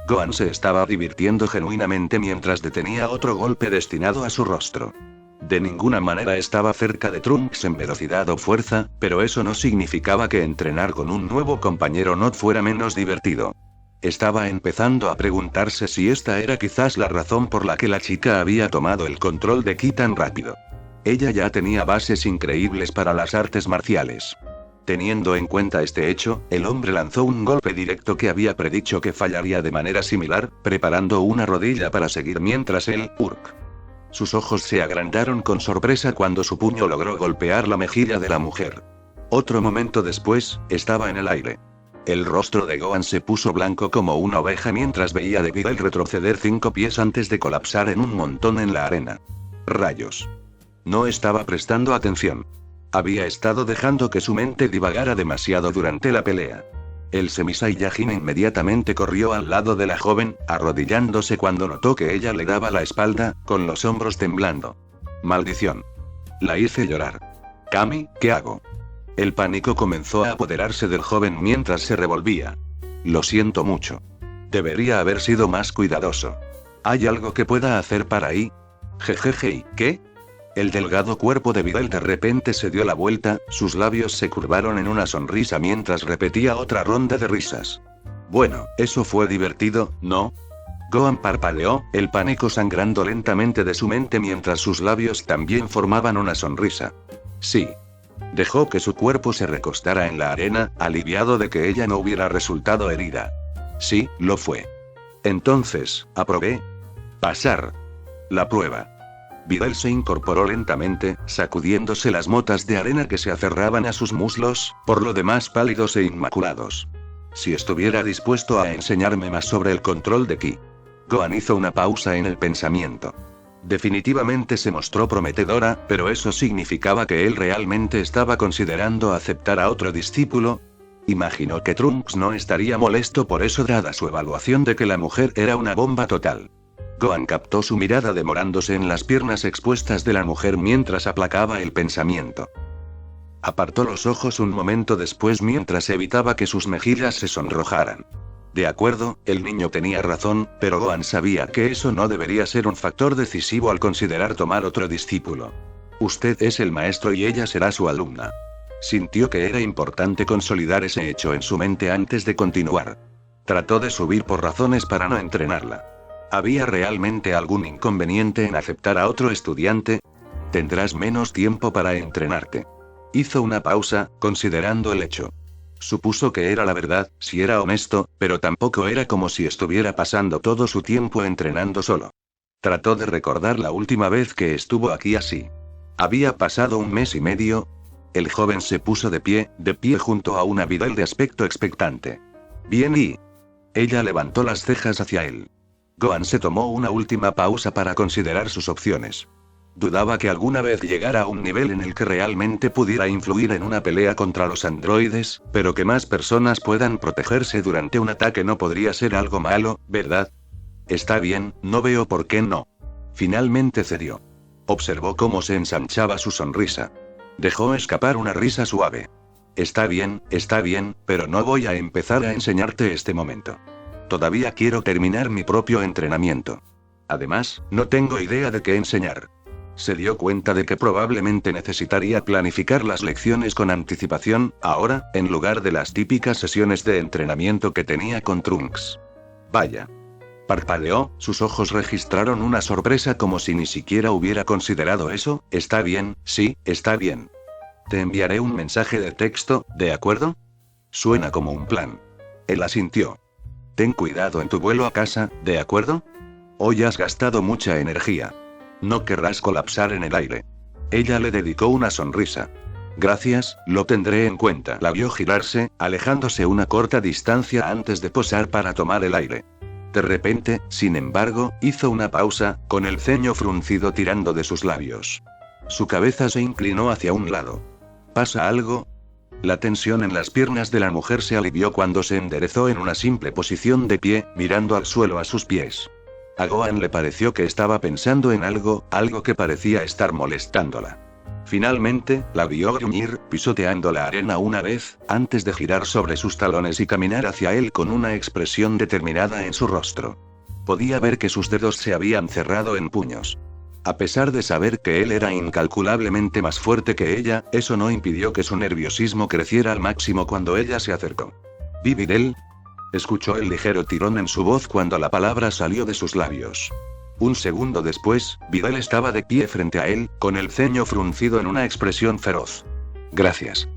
Gohan se estaba divirtiendo genuinamente mientras detenía otro golpe destinado a su rostro. De ninguna manera estaba cerca de Trunks en velocidad o fuerza, pero eso no significaba que entrenar con un nuevo compañero no fuera menos divertido. Estaba empezando a preguntarse si esta era quizás la razón por la que la chica había tomado el control de Ki tan rápido. Ella ya tenía bases increíbles para las artes marciales. Teniendo en cuenta este hecho, el hombre lanzó un golpe directo que había predicho que fallaría de manera similar, preparando una rodilla para seguir mientras él, Urk. Sus ojos se agrandaron con sorpresa cuando su puño logró golpear la mejilla de la mujer. Otro momento después, estaba en el aire. El rostro de Gohan se puso blanco como una oveja mientras veía a Videl retroceder 5 pies antes de colapsar en un montón en la arena. Rayos. No estaba prestando atención. Había estado dejando que su mente divagara demasiado durante la pelea. El Semi-Saiyajin inmediatamente corrió al lado de la joven, arrodillándose cuando notó que ella le daba la espalda, con los hombros temblando. Maldición. La hice llorar. Kami, ¿qué hago? El pánico comenzó a apoderarse del joven mientras se revolvía. Lo siento mucho. Debería haber sido más cuidadoso. ¿Hay algo que pueda hacer para ahí? Jejeje, ¿qué? El delgado cuerpo de Videl de repente se dio la vuelta, sus labios se curvaron en una sonrisa mientras repetía otra ronda de risas. Bueno, eso fue divertido, ¿no? Gohan parpadeó, el pánico sangrando lentamente de su mente mientras sus labios también formaban una sonrisa. Sí. Dejó que su cuerpo se recostara en la arena, aliviado de que ella no hubiera resultado herida. Sí, lo fue. Entonces, aprobé. Pasar la prueba. Videl se incorporó lentamente, sacudiéndose las motas de arena que se aferraban a sus muslos, por lo demás pálidos e inmaculados. Si estuviera dispuesto a enseñarme más sobre el control de ki. Gohan hizo una pausa en el pensamiento. Definitivamente se mostró prometedora, pero eso significaba que él realmente estaba considerando aceptar a otro discípulo. Imaginó que Trunks no estaría molesto por eso dada su evaluación de que la mujer era una bomba total. Gohan captó su mirada demorándose en las piernas expuestas de la mujer mientras aplacaba el pensamiento. Apartó los ojos un momento después mientras evitaba que sus mejillas se sonrojaran. De acuerdo, el niño tenía razón, pero Gohan sabía que eso no debería ser un factor decisivo al considerar tomar otro discípulo. Usted es el maestro y ella será su alumna. Sintió que era importante consolidar ese hecho en su mente antes de continuar. Trató de subir por razones para no entrenarla. ¿Había realmente algún inconveniente en aceptar a otro estudiante? Tendrás menos tiempo para entrenarte. Hizo una pausa, considerando el hecho. Supuso que era la verdad, si era honesto, pero tampoco era como si estuviera pasando todo su tiempo entrenando solo. Trató de recordar la última vez que estuvo aquí así. Había pasado un mes y medio. El joven se puso de pie junto a una Videl de aspecto expectante. Bien y... Ella levantó las cejas hacia él. Gohan se tomó una última pausa para considerar sus opciones. Dudaba que alguna vez llegara a un nivel en el que realmente pudiera influir en una pelea contra los androides, pero que más personas puedan protegerse durante un ataque no podría ser algo malo, ¿verdad? Está bien, no veo por qué no. Finalmente cedió. Observó cómo se ensanchaba su sonrisa. Dejó escapar una risa suave. Está bien, pero no voy a empezar a enseñarte este momento. Todavía quiero terminar mi propio entrenamiento. Además, no tengo idea de qué enseñar. Se dio cuenta de que probablemente necesitaría planificar las lecciones con anticipación, ahora, en lugar de las típicas sesiones de entrenamiento que tenía con Trunks. Vaya. Parpadeó, sus ojos registraron una sorpresa como si ni siquiera hubiera considerado eso. Está bien, sí, está bien. Te enviaré un mensaje de texto, ¿de acuerdo? Suena como un plan. Él asintió. Ten cuidado en tu vuelo a casa, ¿de acuerdo? Hoy has gastado mucha energía. No querrás colapsar en el aire. Ella le dedicó una sonrisa. Gracias, lo tendré en cuenta. La vio girarse, alejándose una corta distancia antes de posar para tomar el aire. De repente, sin embargo, hizo una pausa, con el ceño fruncido tirando de sus labios. Su cabeza se inclinó hacia un lado. ¿Pasa algo? La tensión en las piernas de la mujer se alivió cuando se enderezó en una simple posición de pie, mirando al suelo a sus pies. A Gohan le pareció que estaba pensando en algo que parecía estar molestándola. Finalmente, la vio gruñir, pisoteando la arena una vez, antes de girar sobre sus talones y caminar hacia él con una expresión determinada en su rostro. Podía ver que sus dedos se habían cerrado en puños. A pesar de saber que él era incalculablemente más fuerte que ella, eso no impidió que su nerviosismo creciera al máximo cuando ella se acercó. ¿Videl? Escuchó el ligero tirón en su voz cuando la palabra salió de sus labios. Un segundo después, Videl estaba de pie frente a él, con el ceño fruncido en una expresión feroz. Gracias.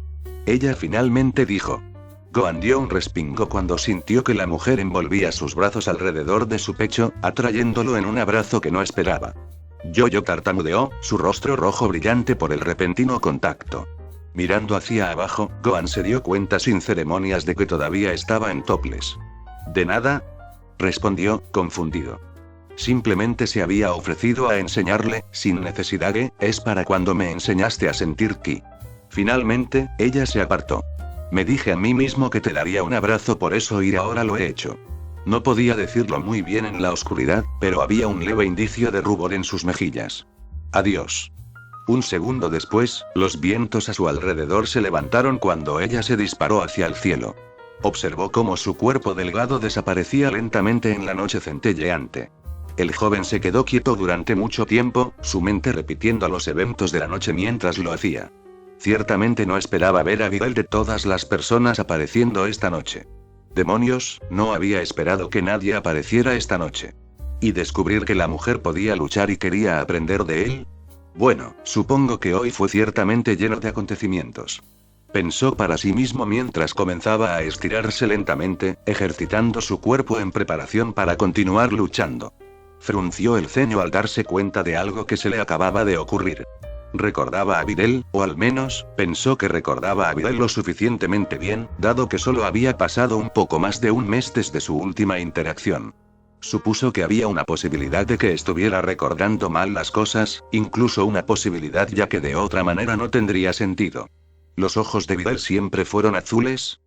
Ella finalmente dijo. Gohan dio un respingo cuando sintió que la mujer envolvía sus brazos alrededor de su pecho, atrayéndolo en un abrazo que no esperaba. Yo tartamudeó, su rostro rojo brillante por el repentino contacto. Mirando hacia abajo, Gohan se dio cuenta sin ceremonias de que todavía estaba en topless. ¿De nada? Respondió, confundido. Simplemente se había ofrecido a enseñarle, sin necesidad de, es para cuando me enseñaste a sentir ki. Finalmente, ella se apartó. Me dije a mí mismo que te daría un abrazo, por eso y ahora lo he hecho. No podía decirlo muy bien en la oscuridad, pero había un leve indicio de rubor en sus mejillas. Adiós. Un segundo después, los vientos a su alrededor se levantaron cuando ella se disparó hacia el cielo. Observó cómo su cuerpo delgado desaparecía lentamente en la noche centelleante. El joven se quedó quieto durante mucho tiempo, su mente repitiendo los eventos de la noche mientras lo hacía. Ciertamente no esperaba ver a Videl de todas las personas apareciendo esta noche. Demonios, no había esperado que nadie apareciera esta noche. Y descubrir que la mujer podía luchar y quería aprender de él. Bueno, supongo que hoy fue ciertamente lleno de acontecimientos. Pensó para sí mismo mientras comenzaba a estirarse lentamente, ejercitando su cuerpo en preparación para continuar luchando. Frunció el ceño al darse cuenta de algo que se le acababa de ocurrir. Recordaba a Videl, o al menos, pensó que recordaba a Videl lo suficientemente bien, dado que solo había pasado un poco más de un mes desde su última interacción. Supuso que había una posibilidad de que estuviera recordando mal las cosas, incluso una posibilidad ya que de otra manera no tendría sentido. Los ojos de Videl siempre fueron azules,